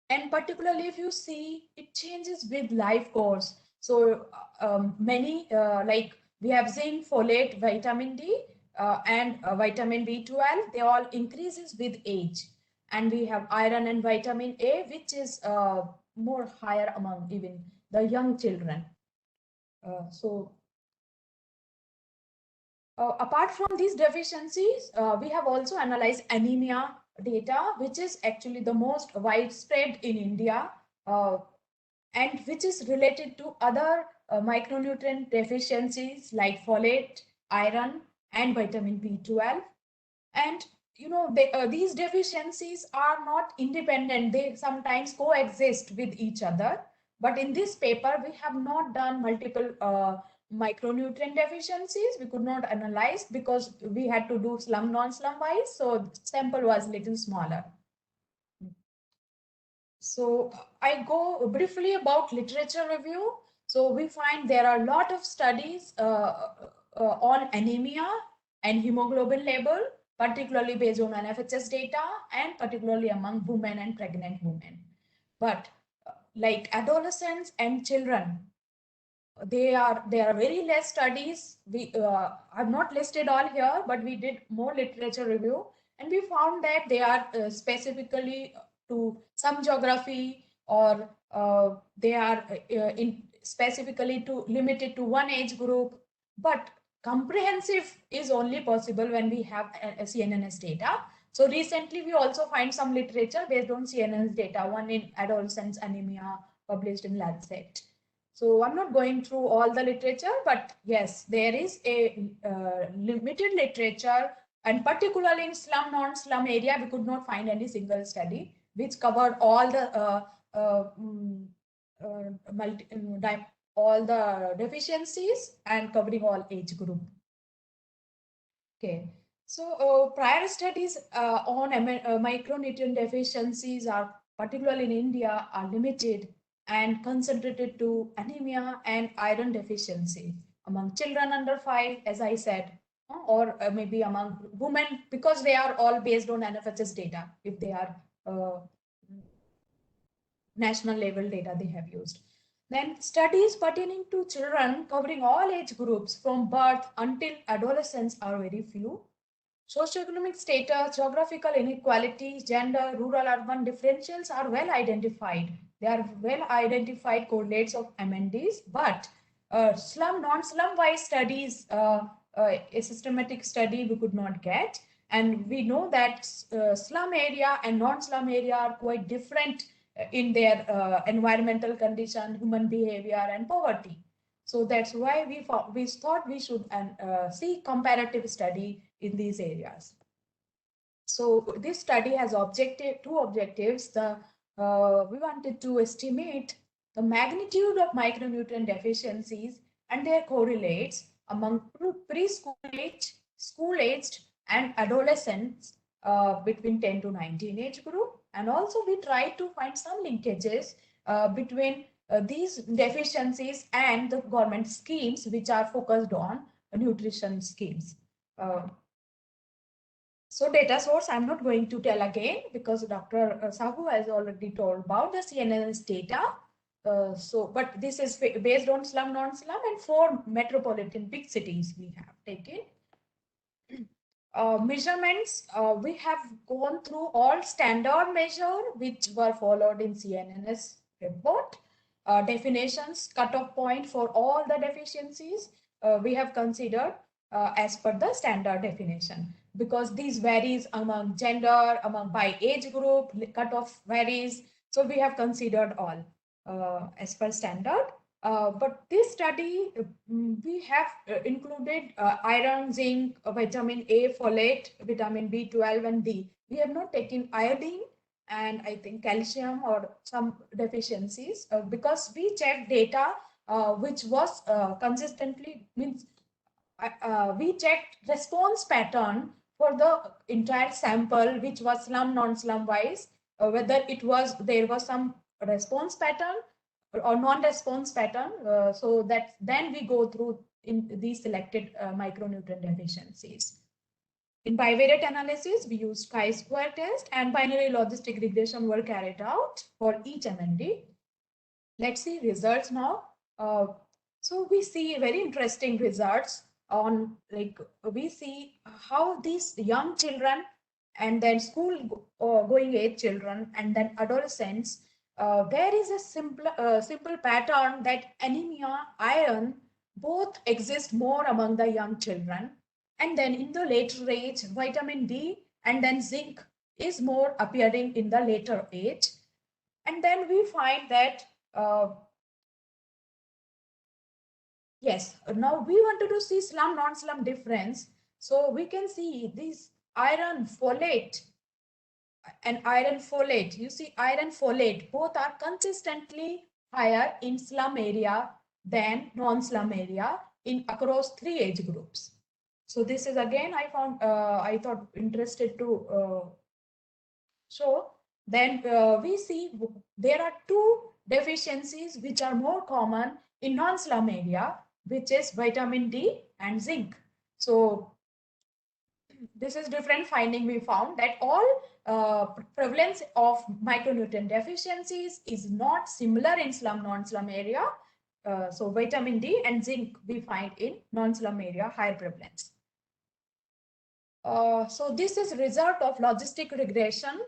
And particularly if you see, it changes with life course. So many like we have zinc, folate, vitamin D, and vitamin B12, they all increases with age. And we have iron and vitamin A, which is more higher among even the young children. Apart from these deficiencies, we have also analyzed anemia data, which is actually the most widespread in India, and which is related to other micronutrient deficiencies like folate, iron, and vitamin B12. And you know, these deficiencies are not independent. They sometimes coexist with each other. But in this paper, we have not done multiple micronutrient deficiencies. We could not analyze because we had to do slum, non-slum wise. So sample was little smaller. So I go briefly about literature review. So we find there are a lot of studies on anemia and hemoglobin level, particularly based on NFHS data and particularly among women and pregnant women. But like adolescents and children, there are very less studies. We I've not listed all here, but we did more literature review, and we found that they are specifically to some geography, or they are specifically limited to one age group. But comprehensive is only possible when we have a CNNS data. So recently we also find some literature based on CNNS data, one in adolescents anemia published in Lancet. So I'm not going through all the literature, but yes, there is a limited literature, and particularly in slum, non-slum area, we could not find any single study which covered all the all the deficiencies and covering all age group. Okay, so prior studies on micronutrient deficiencies are particularly in India are limited and concentrated to anemia and iron deficiency among children under 5, as I said, or maybe among women, because they are all based on NFHS data, if they are national level data they have used. Then studies pertaining to children covering all age groups from birth until adolescence are very few. Socioeconomic status, geographical inequality, gender, rural, urban differentials are well identified. They are well identified correlates of MNDs, but slum, non-slum wise studies, a systematic study we could not get. And we know that slum area and non-slum area are quite different in their environmental condition, human behavior, and poverty. So that's why we thought we should see comparative study in these areas. So this study has two objectives. We wanted to estimate the magnitude of micronutrient deficiencies and their correlates among school-aged, and adolescents between 10 to 19 age group. And also we try to find some linkages between these deficiencies and the government schemes which are focused on nutrition schemes. So data source, I'm not going to tell again because Dr. Sahu has already told about the CNNS data. But this is based on slum, non-slum, and 4 metropolitan big cities we have taken. Measurements, we have gone through all standard measure which were followed in CNNS report. Definitions, cutoff point for all the deficiencies we have considered as per the standard definition, because these varies among gender, by age group, cutoff varies. So we have considered all as per standard. But this study, we have included iron, zinc, vitamin A, folate, vitamin B12 and D. We have not taken iodine and I think calcium or some deficiencies because we checked data which was consistently, means we checked response pattern for the entire sample, which was slum, non-slum wise, whether there was some response pattern or non-response pattern. So that then we go through in these selected micronutrient deficiencies. In bivariate analysis, we used chi-square test and binary logistic regression were carried out for each MND. Let's see results now. So we see very interesting results on, like, we see how these young children and then school going age children and then adolescents, there is a simple pattern that anemia, iron, both exist more among the young children. And then in the later age, vitamin D and then zinc is more appearing in the later age. And then we find that, yes, now we wanted to see slum, non-slum difference. So we can see this iron folate and iron folate. You see iron folate, both are consistently higher in slum area than non-slum area in across 3 age groups. So this is again, I thought interested to show. Then we see there are 2 deficiencies which are more common in non-slum area, which is vitamin D and zinc. So this is different finding we found that all prevalence of micronutrient deficiencies is not similar in slum, non-slum area. So vitamin D and zinc we find in non-slum area higher prevalence. So this is result of logistic regression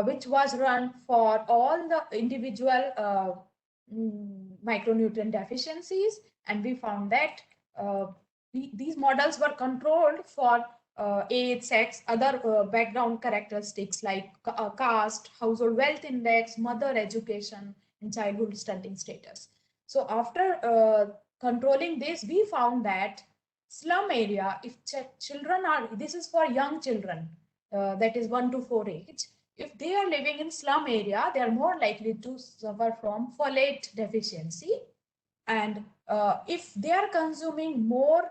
which was run for all the individual micronutrient deficiencies, and we found that these models were controlled for age, sex, other background characteristics like caste, household wealth index, mother education, and childhood stunting status. So after controlling this, we found that slum area, if children are, this is for young children, that is 1 to 4 age, if they are living in slum area, they are more likely to suffer from folate deficiency. And if they are consuming more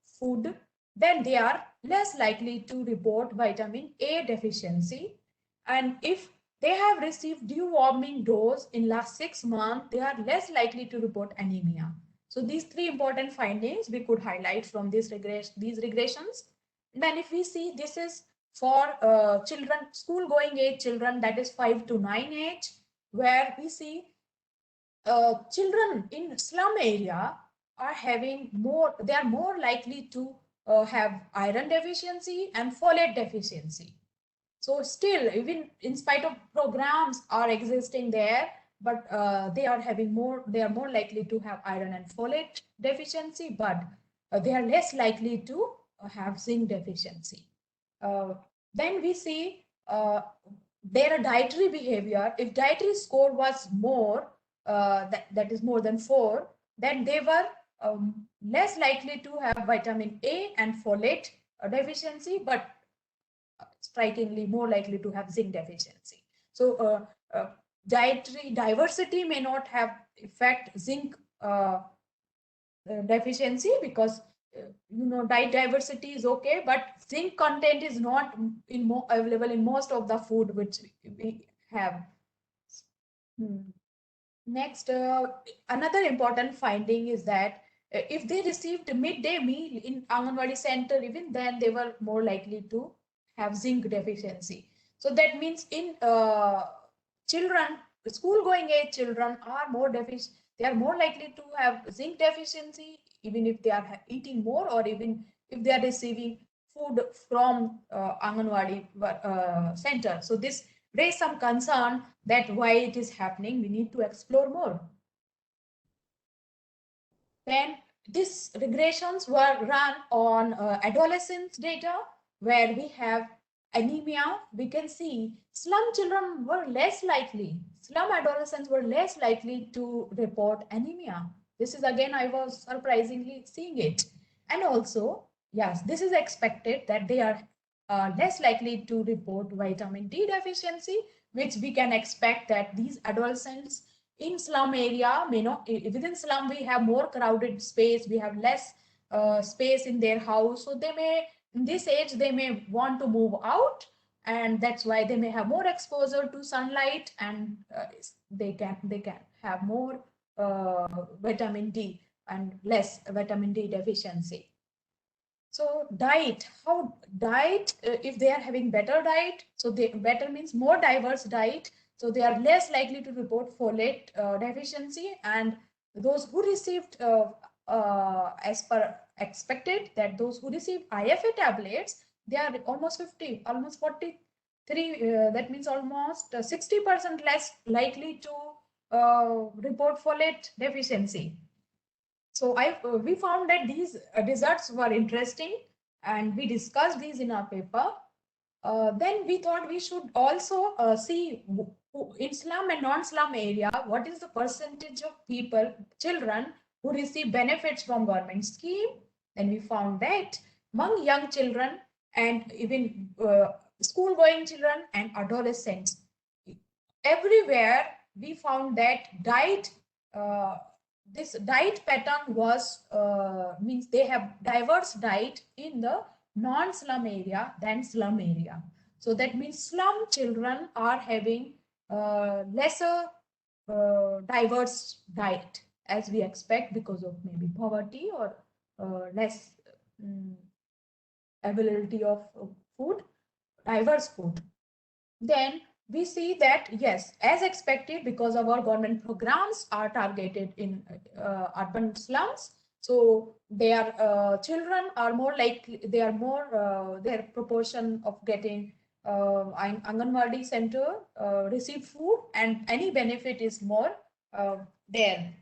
food, then they are less likely to report vitamin A deficiency. And if they have received deworming dose in last 6 months, they are less likely to report anemia. So these 3 important findings we could highlight from these regressions. Then if we see, this is for children, school going age children, that is 5 to 9 age, where we see children in slum area are having more, they are more likely to have iron deficiency and folate deficiency. So still, even in spite of programs are existing there, but they are having more, they are more likely to have iron and folate deficiency, but they are less likely to have zinc deficiency. Then we see their dietary behavior. If dietary score was more, that is more than 4, then they were less likely to have vitamin A and folate deficiency, but strikingly more likely to have zinc deficiency. So dietary diversity may not have affect zinc deficiency, because diet diversity is okay, but zinc content is not available in most of the food which we have. Next, another important finding is that if they received midday meal in Anganwadi center, even then they were more likely to have zinc deficiency. So that means in children, school going age children are more deficient. They are more likely to have zinc deficiency, even if they are eating more, or even if they are receiving food from Anganwadi center. So this raise some concern that why it is happening. We need to explore more. Then these regressions were run on adolescents data, where we have anemia. We can see slum children were less likely, slum adolescents were less likely to report anemia. This is again, I was surprisingly seeing it. And also, yes, this is expected that they are less likely to report vitamin D deficiency, which we can expect that these adolescents in slum area may not, within slum we have more crowded space, we have less space in their house, so they may, in this age they may want to move out, and that's why they may have more exposure to sunlight, and they can have more vitamin D and less vitamin D deficiency. So diet, how diet, if they are having better diet, so they better means more diverse diet, so they are less likely to report folate deficiency. And those who received, as per expected, that those who received IFA tablets, they are almost 50, almost 43, that means almost 60% less likely to report folate deficiency. So we found that these results were interesting, and we discussed these in our paper. Then we thought we should also see in slum and non-slum area, what is the percentage of people, children, who receive benefits from government scheme. Then we found that among young children and even school-going children and adolescents, everywhere we found that diet, this diet pattern was means they have diverse diet in the non-slum area than slum area. So that means slum children are having lesser diverse diet as we expect, because of maybe poverty or less availability of food, diverse food. Then we see that yes, as expected, because of our government programs are targeted in urban slums, so their children are more likely, they are more, their proportion of getting Anganwadi center receive food and any benefit is more there.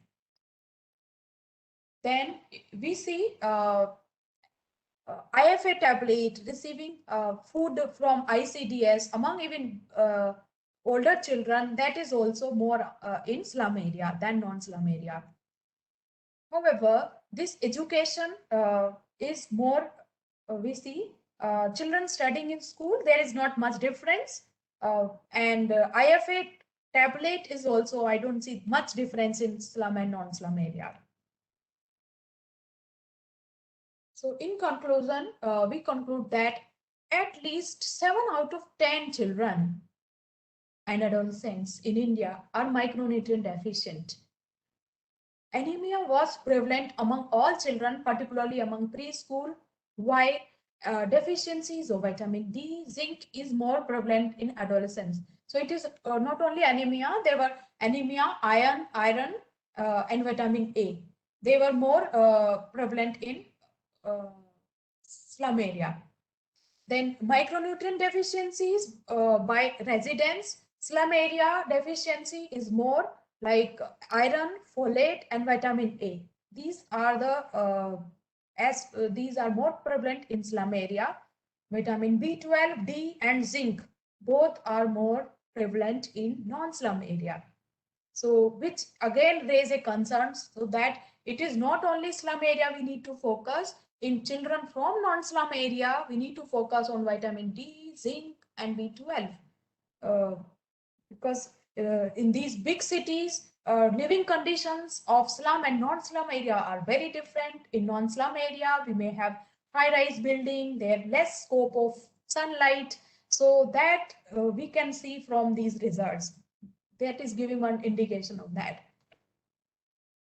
Then we see IFA tablet receiving food from ICDS among even older children, that is also more in slum area than non-slum area. However, this education is more, we see children studying in school, there is not much difference. And IFA tablet is also, I don't see much difference in slum and non-slum area. So in conclusion, we conclude that at least 7 out of 10 children and adolescents in India are micronutrient deficient. Anemia was prevalent among all children, particularly among preschool, while deficiencies of vitamin D, zinc is more prevalent in adolescents. So it is not only anemia, there were anemia, iron, and vitamin A. They were more prevalent in slum area. Then micronutrient deficiencies by residents, slum area deficiency is more like iron, folate, and vitamin A. These are the these are more prevalent in slum area. Vitamin B12, D, and zinc both are more prevalent in non-slum area. So which again raise a concern, so that it is not only slum area we need to focus. In children from non-slum area, we need to focus on vitamin D, zinc, and B12. Because in these big cities, living conditions of slum and non-slum area are very different. In non-slum area, we may have high-rise building, there less scope of sunlight, so that we can see from these results. That is giving one indication of that.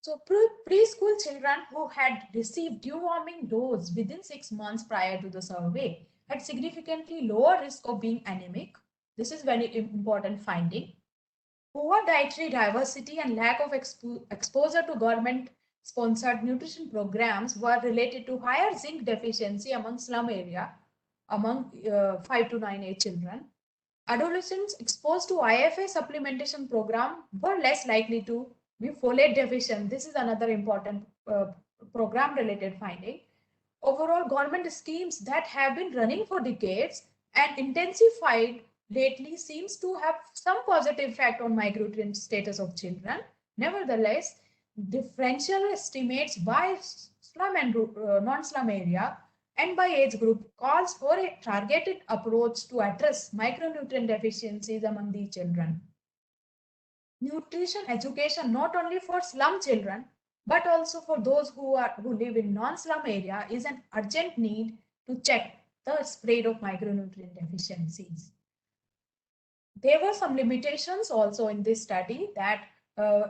So preschool children who had received deworming dose within 6 months prior to the survey had significantly lower risk of being anemic. This is very important finding. Poor dietary diversity and lack of exposure to government-sponsored nutrition programs were related to higher zinc deficiency among slum area among 5 to 9 age children. Adolescents exposed to IFA supplementation program were less likely to be folate deficient. This is another important program-related finding. Overall, government schemes that have been running for decades and intensified lately seems to have some positive effect on micronutrient status of children. Nevertheless, differential estimates by slum and non-slum area and by age group calls for a targeted approach to address micronutrient deficiencies among these children. Nutrition education not only for slum children but also for those who live in non-slum area is an urgent need to check the spread of micronutrient deficiencies. There were some limitations also in this study that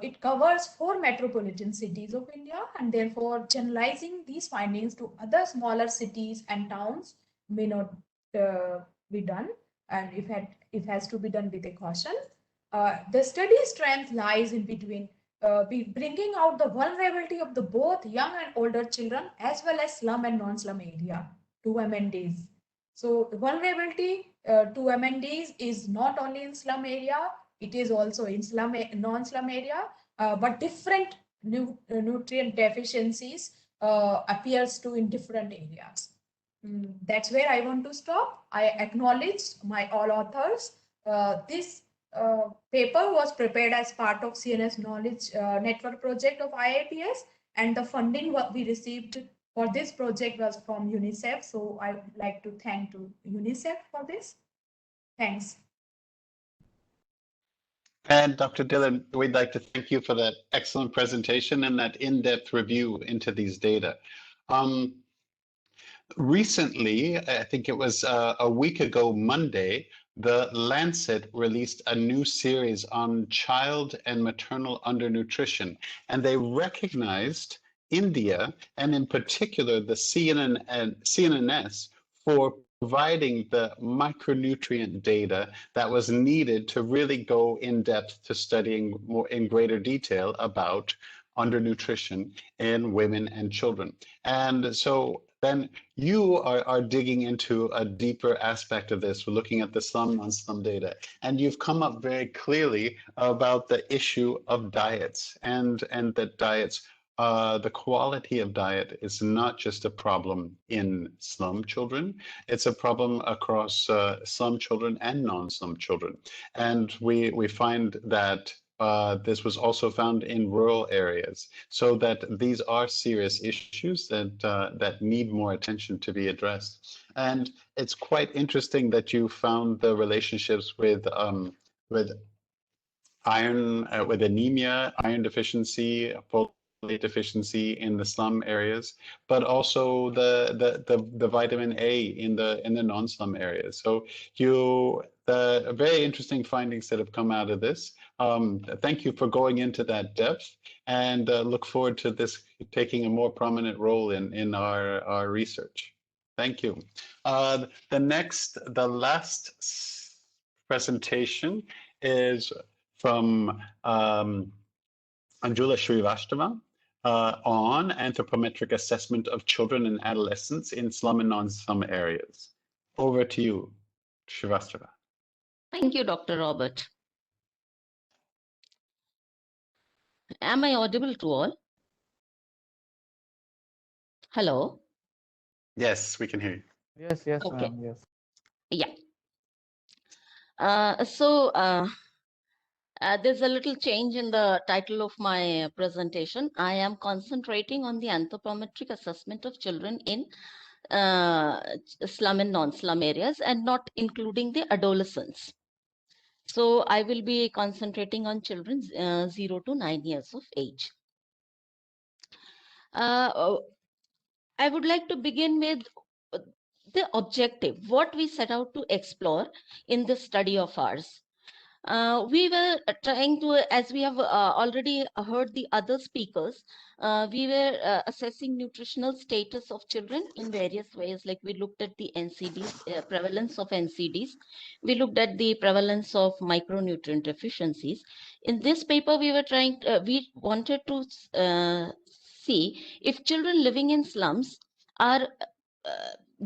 it covers 4 metropolitan cities of India, and therefore generalizing these findings to other smaller cities and towns may not be done, and it has to be done with a caution. The study strength lies in between bringing out the vulnerability of the both young and older children as well as slum and non-slum area to MNDs. So vulnerability to MNDs is not only in slum area, it is also in slum, non-slum area, but different nutrient deficiencies appears to in different areas. That's where I want to stop. I acknowledge my all authors. This paper was prepared as part of CNNS Knowledge Network project of IIPS, and the funding what we received for this project was from UNICEF. So I would like to thank to UNICEF for this. Thanks. And Dr. Dillon, we'd like to thank you for that excellent presentation and that in-depth review into these data. Recently, I think it was a week ago Monday, The Lancet released a new series on child and maternal undernutrition, and they recognized India, and in particular the CNNS, for providing the micronutrient data that was needed to really go in depth to studying more in greater detail about undernutrition in women and children. And so then you are digging into a deeper aspect of this. We're looking at the slum, non-slum data, and you've come up very clearly about the issue of diets and that diets, the quality of diet is not just a problem in slum children, it's a problem across slum children and non-slum children. And we find that this was also found in rural areas, so that these are serious issues that need more attention to be addressed. And it's quite interesting that you found the relationships with iron, with anemia, iron deficiency, folate deficiency in the slum areas, but also the vitamin A in the non-slum areas. So the very interesting findings that have come out of this. Thank you for going into that depth, and look forward to this taking a more prominent role in our research. Thank you. The last presentation is from Anjula Srivastava on anthropometric assessment of children and adolescents in slum and non-slum areas. Over to you, Srivastava. Thank you, Dr. Robert. Am I audible to all? Hello? Yes, we can hear you. Yes, yes, Okay. ma'am, yes. Yeah. There's a little change in the title of my presentation. I am concentrating on the anthropometric assessment of children in slum and non-slum areas, and not including the adolescents. So I will be concentrating on children 0 to 9 years of age. I would like to begin with the objective, what we set out to explore in this study of ours. We were trying to, as we have already heard the other speakers, we were assessing nutritional status of children in various ways. Like we looked at the NCDs, prevalence of NCDs. We looked at the prevalence of micronutrient deficiencies. In this paper, we were we wanted to see if children living in slums are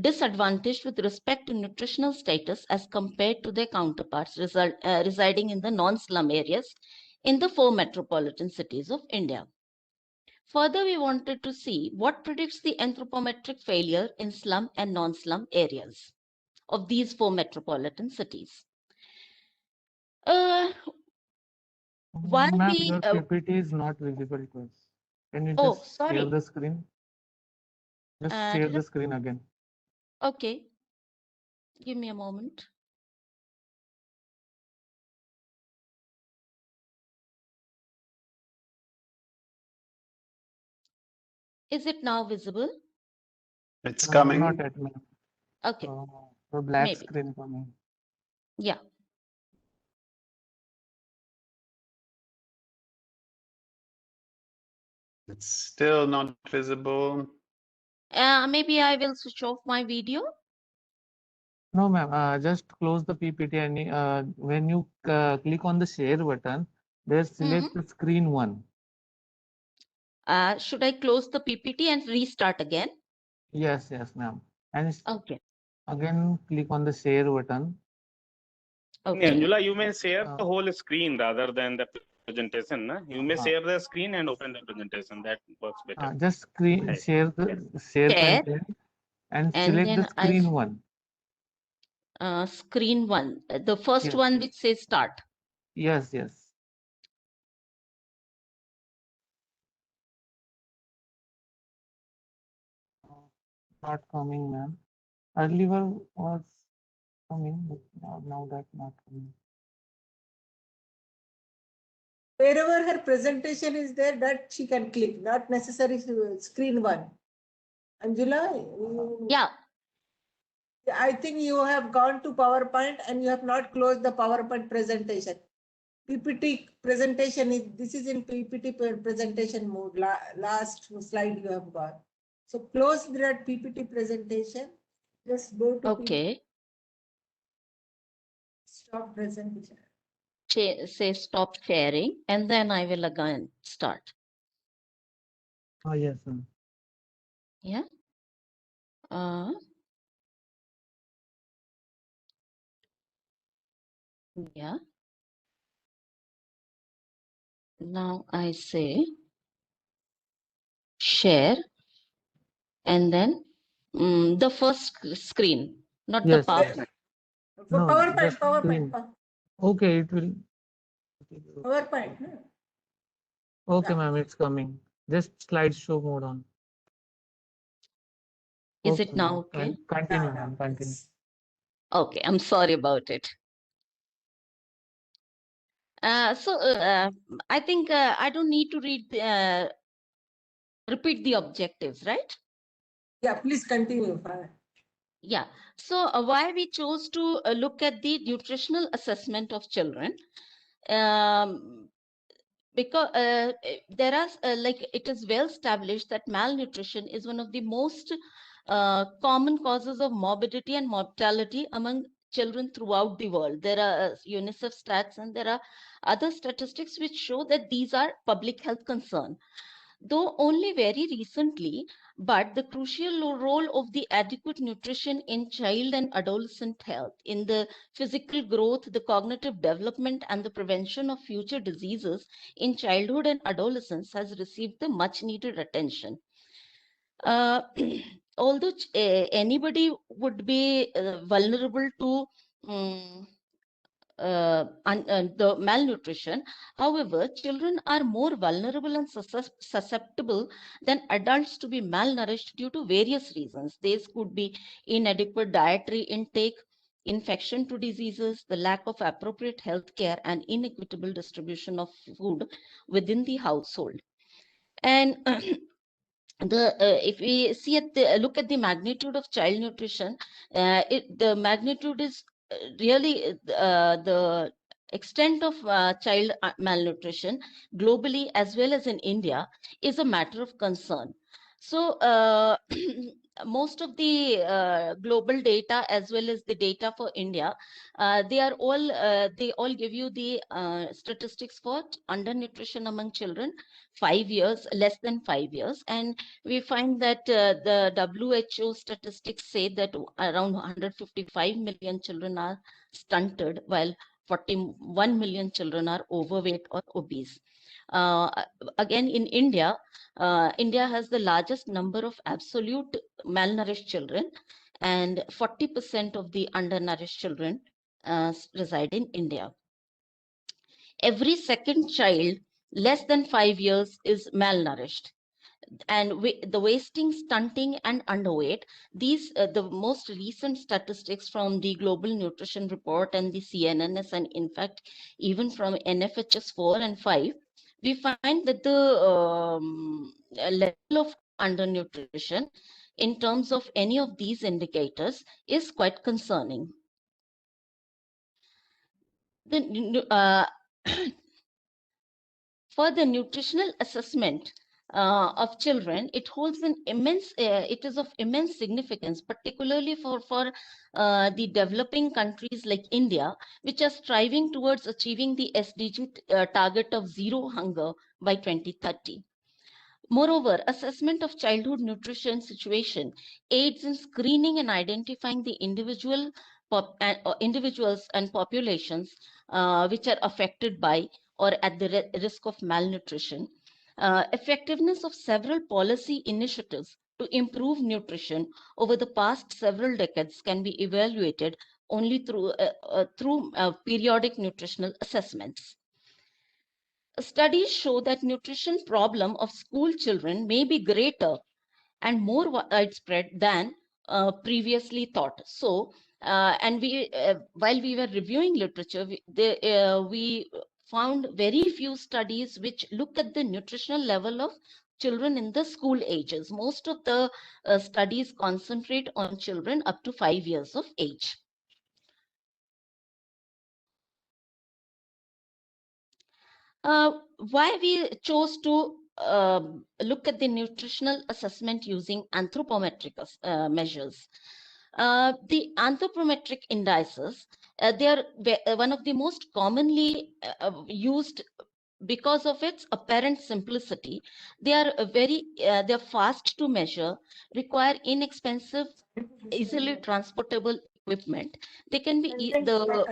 disadvantaged with respect to nutritional status as compared to their counterparts residing in the non-slum areas in the 4 metropolitan cities of India. Further, we wanted to see what predicts the anthropometric failure in slum and non-slum areas of these 4 metropolitan cities. While Ma'am, we, your PPT is not visible to us. Can you oh, just sorry. share the screen? Just share the screen again. Okay. Give me a moment. Is it now visible? It's coming. Not yet, ma'am. Okay. The black Maybe. screen coming. Yeah. It's still not visible. Maybe I will switch off my video. No, ma'am. Just close the PPT and when you click on the share button, there select the screen 1. Should I close the PPT and restart again? Yes, ma'am. And Okay. again, click on the share button. Okay. Angela, you may share the whole screen rather than the presentation. Na? You may share the screen and open the presentation. That works better. Just share the share content and select the screen 1. Screen 1, the first one which says start. Yes. Not coming, ma'am. Earlier was coming, but now that's not coming. Wherever her presentation is there, that she can click, not necessary screen 1. Angela? Yeah. I think you have gone to PowerPoint and you have not closed the PowerPoint presentation. PPT presentation this is in PPT presentation mode. Last slide you have got. So close that PPT presentation. Just go to Okay. stop presentation. Say stop sharing, and then I will again start. Oh, yes, ma'am. Yeah. Yeah. Now I say share, and then the first screen, not the PowerPoint. No, PowerPoint. Okay, it will. PowerPoint. No? Okay, ma'am, it's coming. Just slideshow mode on. Is it now okay? Continue, ma'am. Continue. Okay, I'm sorry about it. I think I don't need to repeat the objectives, right? Yeah, please continue. Yeah. So why we chose to look at the nutritional assessment of children? Because there are it is well established that malnutrition is one of the most common causes of morbidity and mortality among children throughout the world. There are UNICEF stats and there are other statistics which show that these are public health concern. Though only very recently, but the crucial role of the adequate nutrition in child and adolescent health, in the physical growth, the cognitive development, and the prevention of future diseases in childhood and adolescence has received the much needed attention. Although anybody would be vulnerable to the malnutrition. However, children are more vulnerable and susceptible than adults to be malnourished due to various reasons. These could be inadequate dietary intake, infection to diseases, the lack of appropriate health care, and inequitable distribution of food within the household. And if we see at the look at the magnitude of child nutrition, the magnitude is really the extent of child malnutrition globally as well as in India is a matter of concern. So most of the global data as well as the data for India, they all give you the statistics for undernutrition among children 5 years, less than 5 years, and we find that the WHO statistics say that around 155 million children are stunted, while 41 million children are overweight or obese. Again, in India, India has the largest number of absolute malnourished children, and 40% of the undernourished children reside in India. Every second child less than 5 years is malnourished. And the wasting, stunting, and underweight, these the most recent statistics from the Global Nutrition Report and the CNNS, and in fact even from NFHS 4 and 5, we find that the level of undernutrition in terms of any of these indicators is quite concerning. For the nutritional assessment of children, it holds an immense, it is of immense significance, particularly for the developing countries like India, which are striving towards achieving the SDG target of zero hunger by 2030. Moreover, assessment of childhood nutrition situation aids in screening and identifying the individuals and populations which are affected by or at the risk of malnutrition. Effectiveness of several policy initiatives to improve nutrition over the past several decades can be evaluated only through periodic nutritional assessments. Studies show that nutrition problem of school children may be greater and more widespread than previously thought. So, and while we were reviewing literature, we found very few studies which look at the nutritional level of children in the school ages. Most of the studies concentrate on children up to 5 years of age. Why we chose to look at the nutritional assessment using anthropometric measures. The anthropometric indices, they are one of the most commonly used because of its apparent simplicity. They are they're fast to measure, require inexpensive, easily transportable equipment. They can be the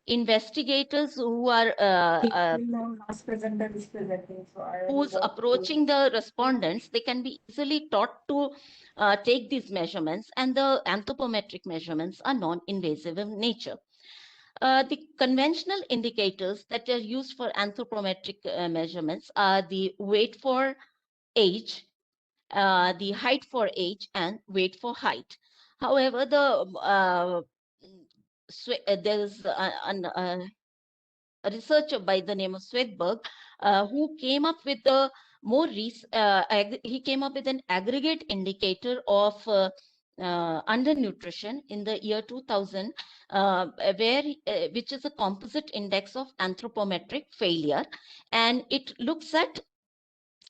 investigators who are who's approaching the respondents, they can be easily taught to take these measurements, and the anthropometric measurements are non-invasive in nature. The conventional indicators that are used for anthropometric measurements are the weight for age, the height for age, and weight for height. However, there's a researcher by the name of Swedberg who came up with a he came up with an aggregate indicator of undernutrition in the year 2000, which is a composite index of anthropometric failure, and it looks at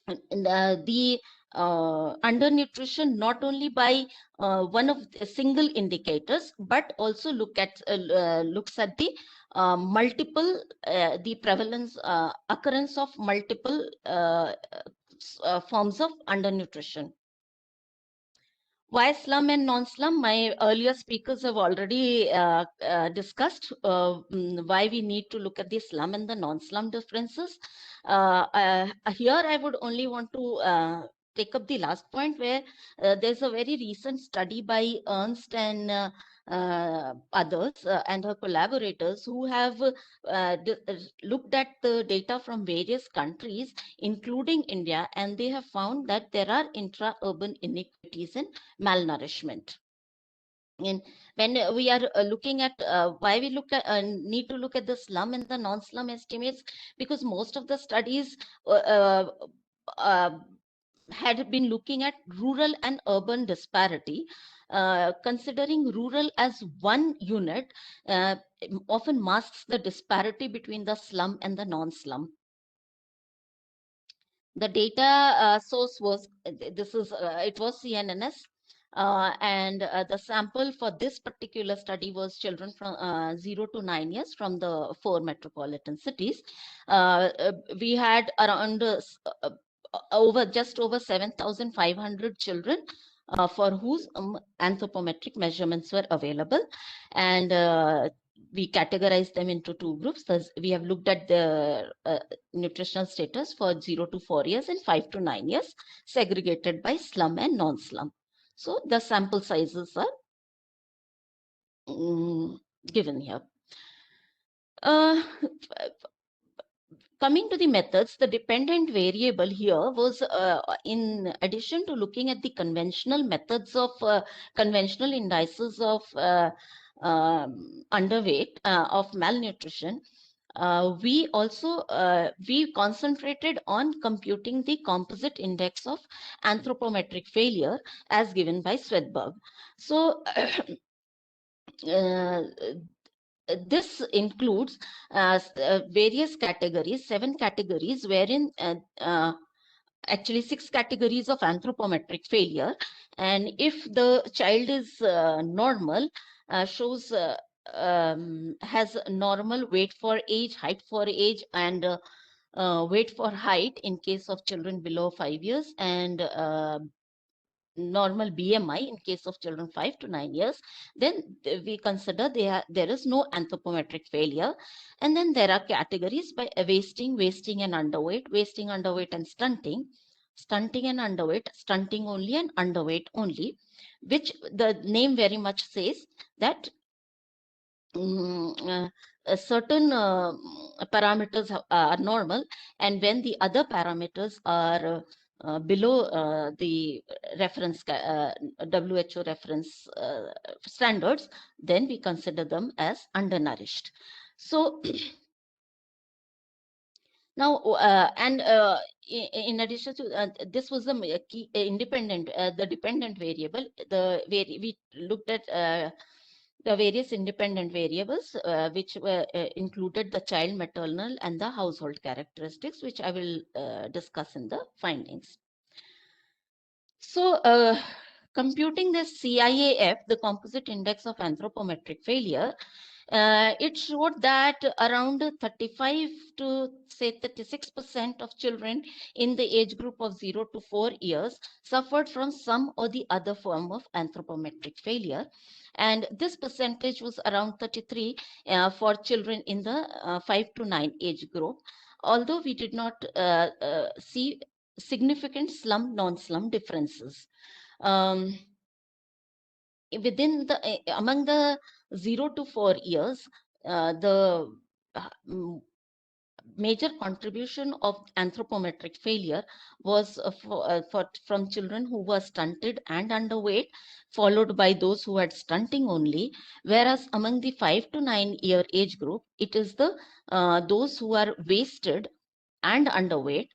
the undernutrition not only by one of the single indicators, but also looks at the multiple the prevalence occurrence of multiple forms of undernutrition. Why slum and non-slum? My earlier speakers have already discussed why we need to look at the slum and the non-slum differences. Here, I would only want to take up the last point, where there's a very recent study by Ernst and others and her collaborators who have looked at the data from various countries, including India, and they have found that there are intra-urban inequities in malnourishment. And when we are looking at why we look at need to look at the slum and the non-slum estimates, because most of the studies had been looking at rural and urban disparity. Considering rural as one unit often masks the disparity between the slum and the non-slum. The data source was, it was CNNS, and the sample for this particular study was children from 0 to 9 years from the 4 metropolitan cities. We had around just over 7,500 children for whose anthropometric measurements were available, and we categorized them into 2 groups. Thus, we have looked at the nutritional status for 0 to 4 years and 5 to 9 years, segregated by slum and non-slum. So the sample sizes are given here. Coming to the methods, the dependent variable here was, in addition to looking at the conventional methods of conventional indices of underweight, of malnutrition, we also we concentrated on computing the composite index of anthropometric failure as given by Swedberg. So this includes various categories, 7 categories, wherein actually 6 categories of anthropometric failure. And if the child is normal, shows has normal weight for age, height for age, and weight for height in case of children below 5 years, and normal BMI in case of children 5 to 9 years, then we consider there is no anthropometric failure. And then there are categories by wasting, wasting and underweight, wasting, underweight and stunting, stunting and underweight, stunting only and underweight only, which the name very much says that certain parameters are normal, and when the other parameters are below the reference WHO reference standards, then we consider them as undernourished. So now, in addition to this was the key independent, the dependent variable. We looked at the various independent variables, which were included the child maternal and the household characteristics, which I will discuss in the findings. So, computing the CIAF, the composite index of anthropometric failure, it showed that around 35 to say 36% of children in the age group of 0 to 4 years suffered from some or the other form of anthropometric failure. And this percentage was around 33 for children in the 5 to 9 age group, although we did not see significant slum non-slum differences. Within the among the 0 to 4 years, the major contribution of anthropometric failure was from children who were stunted and underweight, followed by those who had stunting only, whereas among the 5 to 9 year age group, it is the those who are wasted and underweight,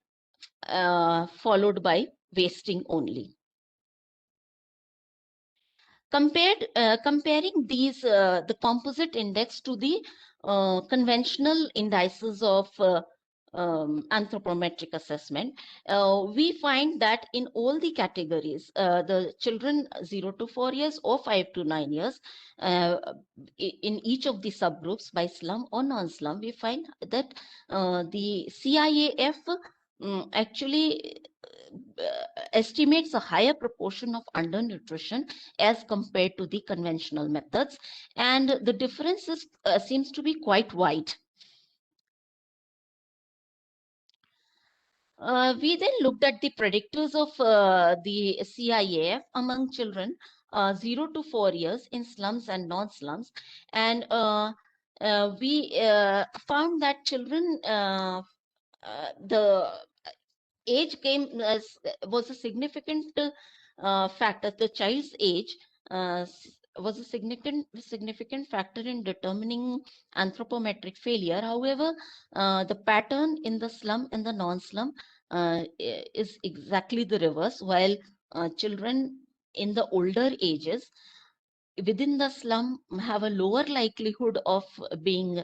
followed by wasting only. Comparing these, the composite index to the conventional indices of anthropometric assessment, we find that in all the categories, the children 0 to 4 years or 5 to 9 years, in each of the subgroups by slum or non-slum, we find that the CIAF actually estimates a higher proportion of undernutrition as compared to the conventional methods, and the difference seems to be quite wide. We then looked at the predictors of the CIAF among children 0 to 4 years in slums and non-slums, and we found that children, the age was a significant factor. The child's age was a significant factor in determining anthropometric failure. However, the pattern in the slum and the non-slum is exactly the reverse. While children in the older ages within the slum have a lower likelihood of being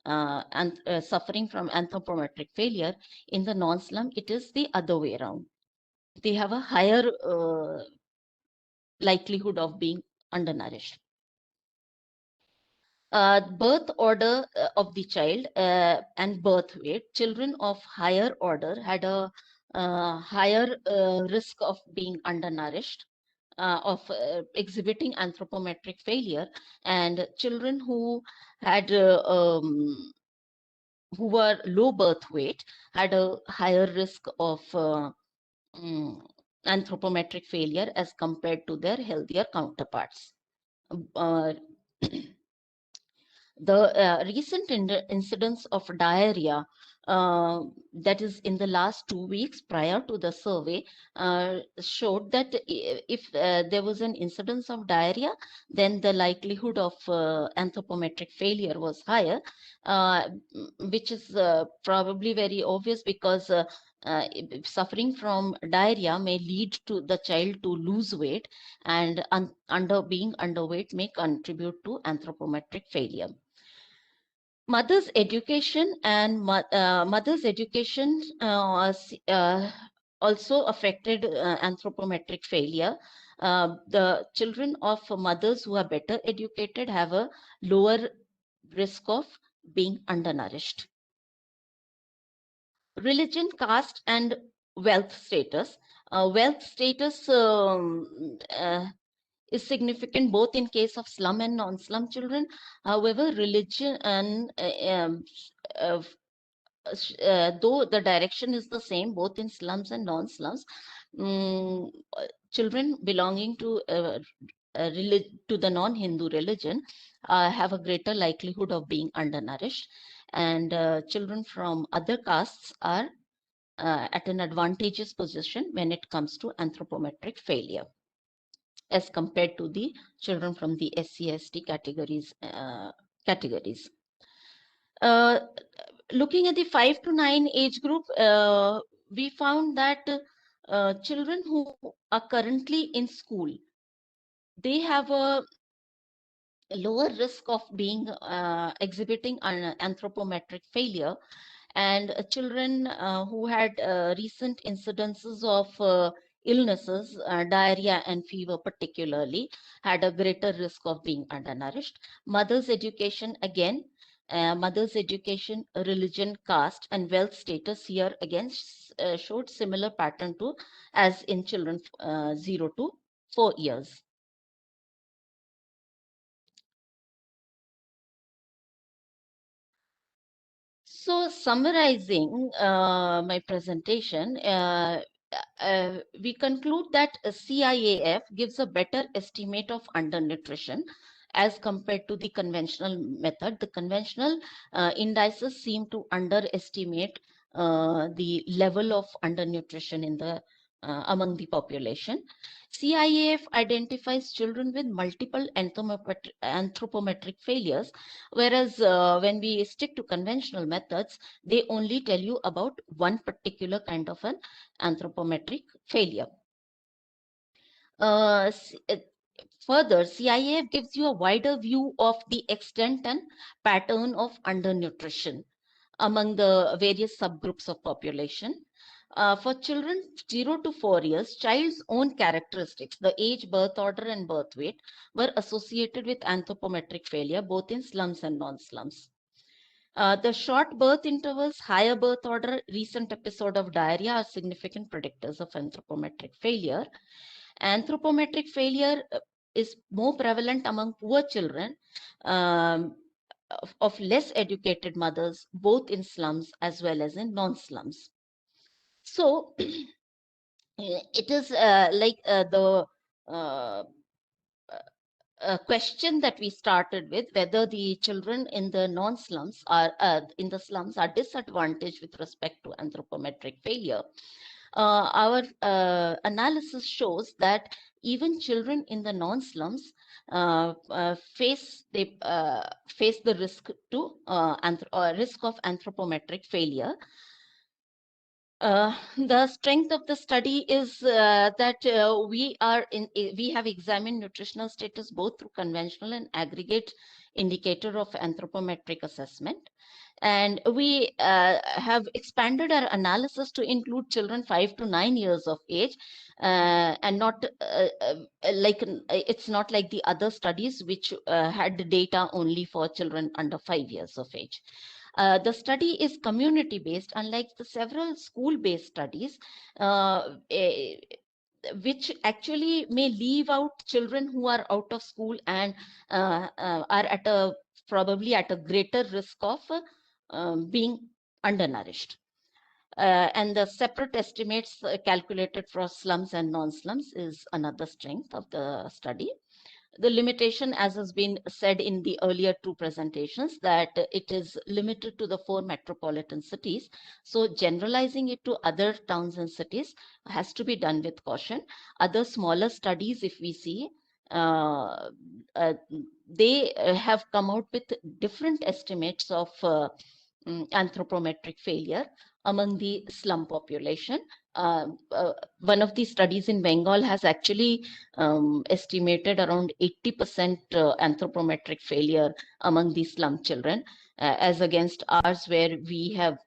suffering from anthropometric failure, in the non-slum it is the other way around. They have a higher likelihood of being undernourished. Birth order of the child and birth weight. Children of higher order had a higher risk of being undernourished, of exhibiting anthropometric failure, and children who had who were low birth weight had a higher risk of anthropometric failure as compared to their healthier counterparts. The recent incidence of diarrhea, that is in the last 2 weeks prior to the survey, showed that if there was an incidence of diarrhea, then the likelihood of anthropometric failure was higher, which is probably very obvious because suffering from diarrhea may lead to the child to lose weight, and being underweight may contribute to anthropometric failure. Mother's education and mother's education also affected anthropometric failure. The children of mothers who are better educated have a lower risk of being undernourished. Religion, caste, and wealth status. Wealth status is significant both in case of slum and non-slum children. However, religion and though the direction is the same both in slums and non-slums, children belonging to the non-Hindu religion have a greater likelihood of being undernourished, and children from other castes are at an advantageous position when it comes to anthropometric failure as compared to the children from the SC/ST categories. Looking at the 5 to 9 age group, we found that children who are currently in school, they have a lower risk of being exhibiting an anthropometric failure, and children who had recent incidences of illnesses, diarrhea and fever particularly, had a greater risk of being undernourished. Mother's education, again, mother's education, religion, caste, and wealth status here again showed similar pattern to as in children 0 to 4 years. So summarizing my presentation, we conclude that CIAF gives a better estimate of undernutrition as compared to the conventional method. The conventional indices seem to underestimate the level of undernutrition in the among the population. CIAF identifies children with multiple anthropometric failures, whereas when we stick to conventional methods, they only tell you about one particular kind of an anthropometric failure. Further, CIAF gives you a wider view of the extent and pattern of undernutrition among the various subgroups of population. For children 0 to 4 years, child's own characteristics, the age, birth order, and birth weight, were associated with anthropometric failure, both in slums and non-slums. The short birth intervals, higher birth order, recent episode of diarrhea are significant predictors of anthropometric failure. Anthropometric failure is more prevalent among poor children of less educated mothers, both in slums as well as in non-slums. So it is the question that we started with, whether the children in the non-slums are in the slums are disadvantaged with respect to anthropometric failure. Our analysis shows that even children in the non-slums face the risk to risk of anthropometric failure. The strength of the study is that we have examined nutritional status both through conventional and aggregate indicator of anthropometric assessment. And we have expanded our analysis to include children 5 to 9 years of age, and not it's not like the other studies which had data only for children under 5 years of age. The study is community-based, unlike the several school-based studies, which actually may leave out children who are out of school and are probably at a greater risk of being undernourished. And the separate estimates calculated for slums and non-slums is another strength of the study. The limitation, as has been said in the earlier two presentations, that it is limited to the 4 metropolitan cities. So generalizing it to other towns and cities has to be done with caution. Other smaller studies, if we see, they have come out with different estimates of anthropometric failure among the slum population. One of the studies in Bengal has actually estimated around 80% anthropometric failure among the slum children, as against ours, where we have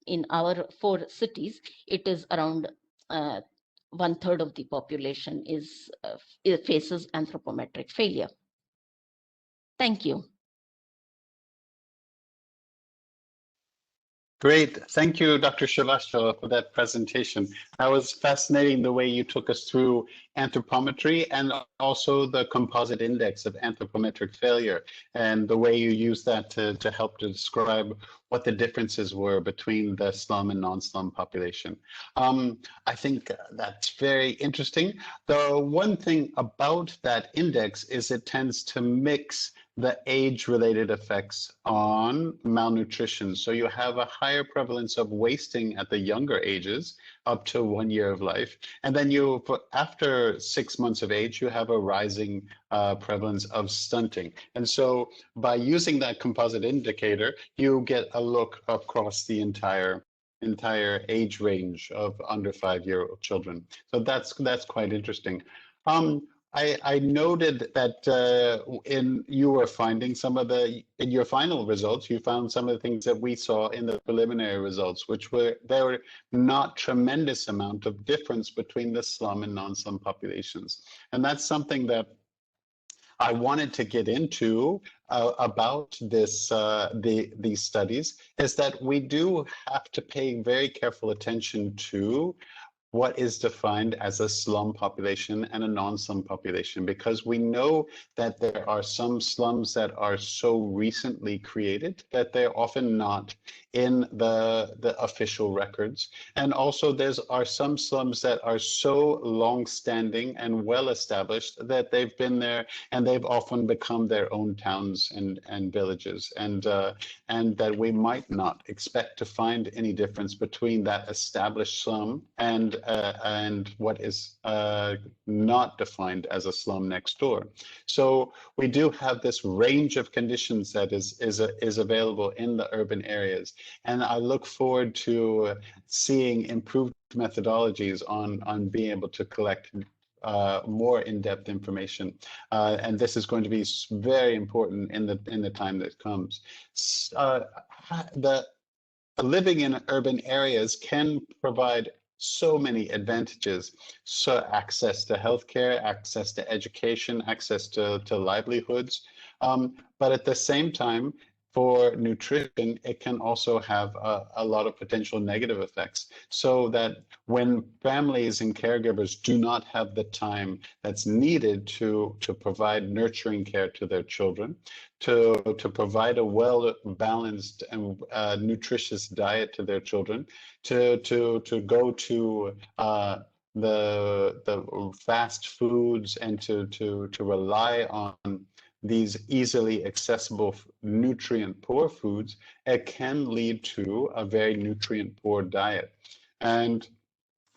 in our 4 cities, it is around 1/3 of the population faces anthropometric failure. Thank you. Great. Thank you, Dr. Srivastava, for that presentation. That was fascinating, the way you took us through anthropometry and also the composite index of anthropometric failure, and the way you used that to help to describe what the differences were between the slum and non-slum population. I think that's very interesting. The one thing about that index is it tends to mix the age-related effects on malnutrition. So you have a higher prevalence of wasting at the younger ages, up to 1 year of life. And then after 6 months of age, you have a rising prevalence of stunting. And so by using that composite indicator, you get a look across the entire age range of under 5-year-old children. So that's quite interesting. I noted that you were finding in your final results, you found some of the things that we saw in the preliminary results, which there were not tremendous amount of difference between the slum and non-slum populations. And that's something that I wanted to get into about these studies, is that we do have to pay very careful attention to what is defined as a slum population and a non-slum population, because we know that there are some slums that are so recently created that they're often not in the official records. And also there are some slums that are so long-standing and well-established that they've been there and they've often become their own towns and villages, and that we might not expect to find any difference between that established slum and what is not defined as a slum next door. So we do have this range of conditions that is available in the urban areas. And I look forward to seeing improved methodologies on being able to collect more in-depth information, and this is going to be very important in the time that comes. Living in urban areas can provide so many advantages. So access to healthcare, access to education, access to livelihoods. But at the same time, for nutrition, it can also have a lot of potential negative effects. So that when families and caregivers do not have the time that's needed to provide nurturing care to their children, to provide a well-balanced and nutritious diet to their children, to go to the fast foods and to rely on these easily accessible nutrient poor foods, it can lead to a very nutrient poor diet. And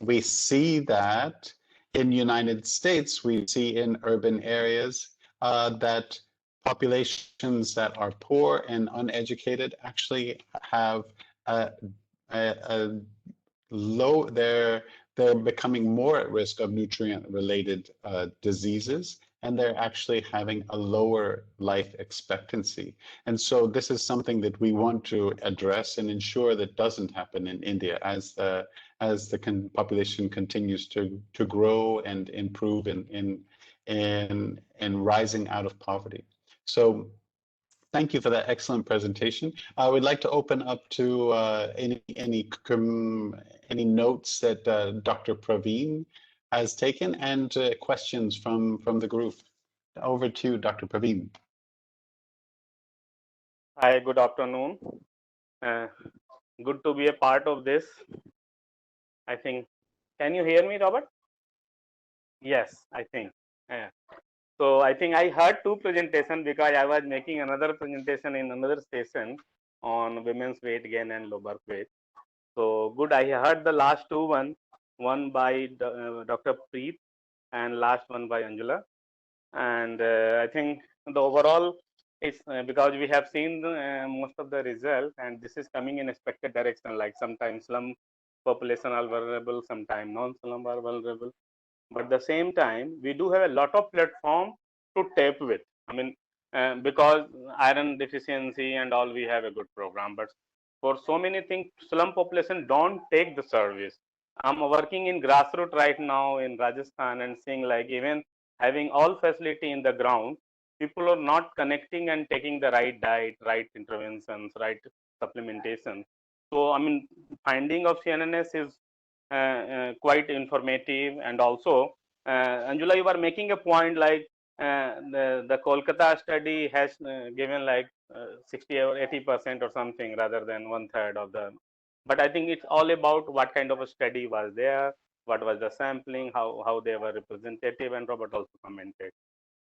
we see that in United States, we see in urban areas that populations that are poor and uneducated actually have a low, they're becoming more at risk of nutrient-related diseases, and they're actually having a lower life expectancy. And so this is something that we want to address and ensure that doesn't happen in India as the population continues to grow and improve in rising out of poverty. So thank you for that excellent presentation. I would like to open up to any notes that Dr. Praveen has taken and questions from the group. Over to you, Dr. Praveen. Hi, good afternoon. Good to be a part of this. I think, can you hear me, Robert? Yes, I think. Yeah. So I think I heard two presentations because I was making another presentation in another session on women's weight gain and low birth weight. So good, I heard the last two one by Dr. Preet and last one by Angela. And I think the overall is because we have seen most of the result, and this is coming in expected direction. Like sometimes slum population are vulnerable, sometimes non-slum are vulnerable. But at the same time, we do have a lot of platform to tap with. I mean, because iron deficiency and all, we have a good program. But for so many things, slum population don't take the service. I'm working in grassroots right now in Rajasthan and seeing like even having all facility in the ground, people are not connecting and taking the right diet, right interventions, right supplementation. So, I mean, finding of CNNS is quite informative. And also, Anjula, you are making a point like the Kolkata study has given like 60 or 80% or something rather than 1/3 of the. But I think it's all about what kind of a study was there, what was the sampling, how they were representative, and Robert also commented.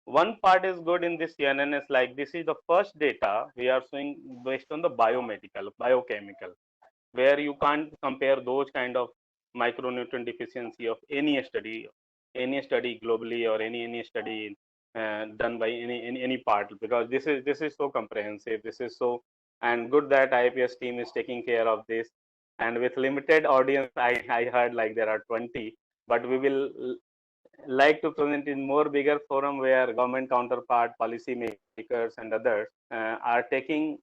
One part is good in this CNNS, like this is the first data we are showing based on the biomedical, biochemical, where you can't compare those kind of micronutrient deficiency of any study globally or any study done by any part, because this is so comprehensive. This is so, and good that IPS team is taking care of this. And with limited audience, I heard like there are 20, but we will like to present in more bigger forum where government counterpart, policy makers, and others are taking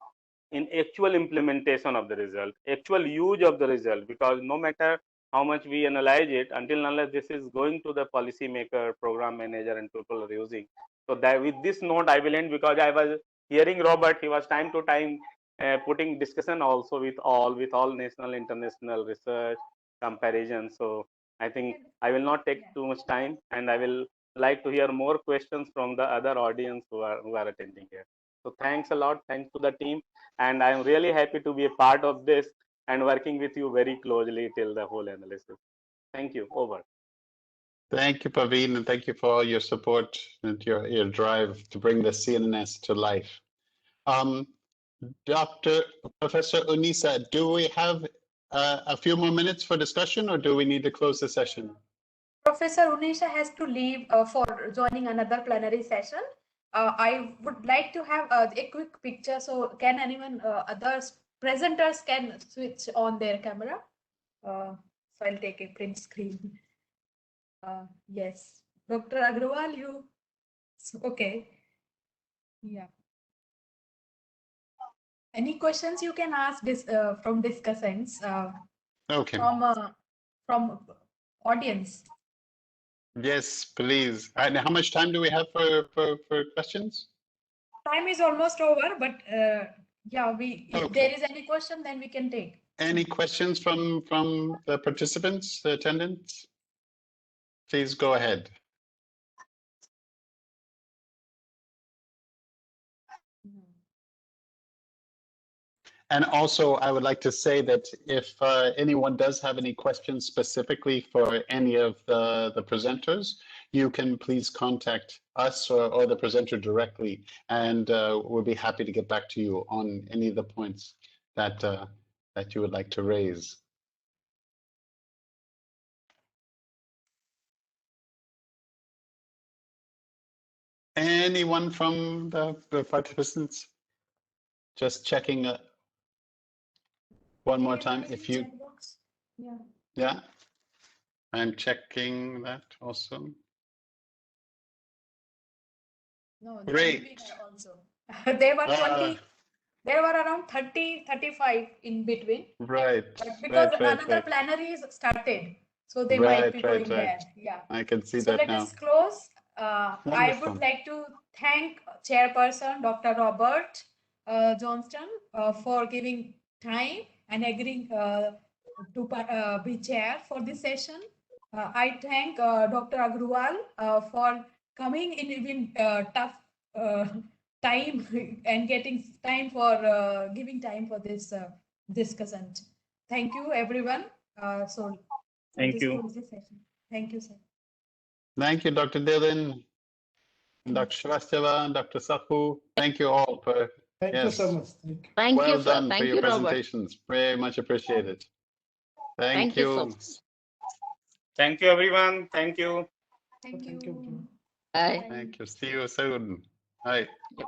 in actual implementation of the result, actual use of the result, because no matter how much we analyze it, until unless this is going to the policy maker, program manager, and people are using. So that with this note, I will end, because I was hearing Robert, he was time to time putting discussion also with all national, international research comparison. So I think I will not take too much time, and I will like to hear more questions from the other audience who are attending here. So thanks a lot. Thanks to the team. And I'm really happy to be a part of this and working with you very closely till the whole analysis. Thank you. Over. Thank you, Praveen, and thank you for all your support and your drive to bring the CNNS to life. Professor Unisa, do we have a few more minutes for discussion, or do we need to close the session? Professor Unisha has to leave for joining another plenary session. I would like to have a quick picture. So can anyone, others presenters can switch on their camera? So I'll take a print screen. Yes, Dr. Agrawal, you, okay. Yeah. Any questions you can ask this from discussants Okay. from audience? Yes, please. And how much time do we have for questions? Time is almost over, but yeah, if Okay. there is any question, then we can take. Any questions from the participants, the attendants? Please go ahead. And also, I would like to say that if anyone does have any questions specifically for any of the presenters, you can please contact us or the presenter directly, and we'll be happy to get back to you on any of the points that that you would like to raise. Anyone from the participants? Just checking one more time. If you, Yeah. yeah, I'm checking that also. No, Great. also. There were Uh, 20, there were around 30, 35 in between. Right, But because right, right, another right, plenary is started, so they might be right, going right. there. Yeah. I can see So that let now. us close. I Wonderful. would like to thank Chairperson Dr. Robert Johnston for giving time and agreeing to be chair for this session. I thank Dr. Agrawal for coming in even tough time and getting time for giving time for this discussion. Thank you, everyone. So Thank this you. closes the session. Thank you, sir. Thank you, Dr. Dillon, Dr. Shrivastava, Dr. Sahu. Thank you all for, Thank you yes, so much. Thank you. Thank well you, sir. done for Thank your you, Robert. presentations. Very much appreciated. Thank Thank you so you. much. Thank you, everyone. Thank you. Thank Thank you. you. Bye. Thank you. See you soon. Bye. Yep.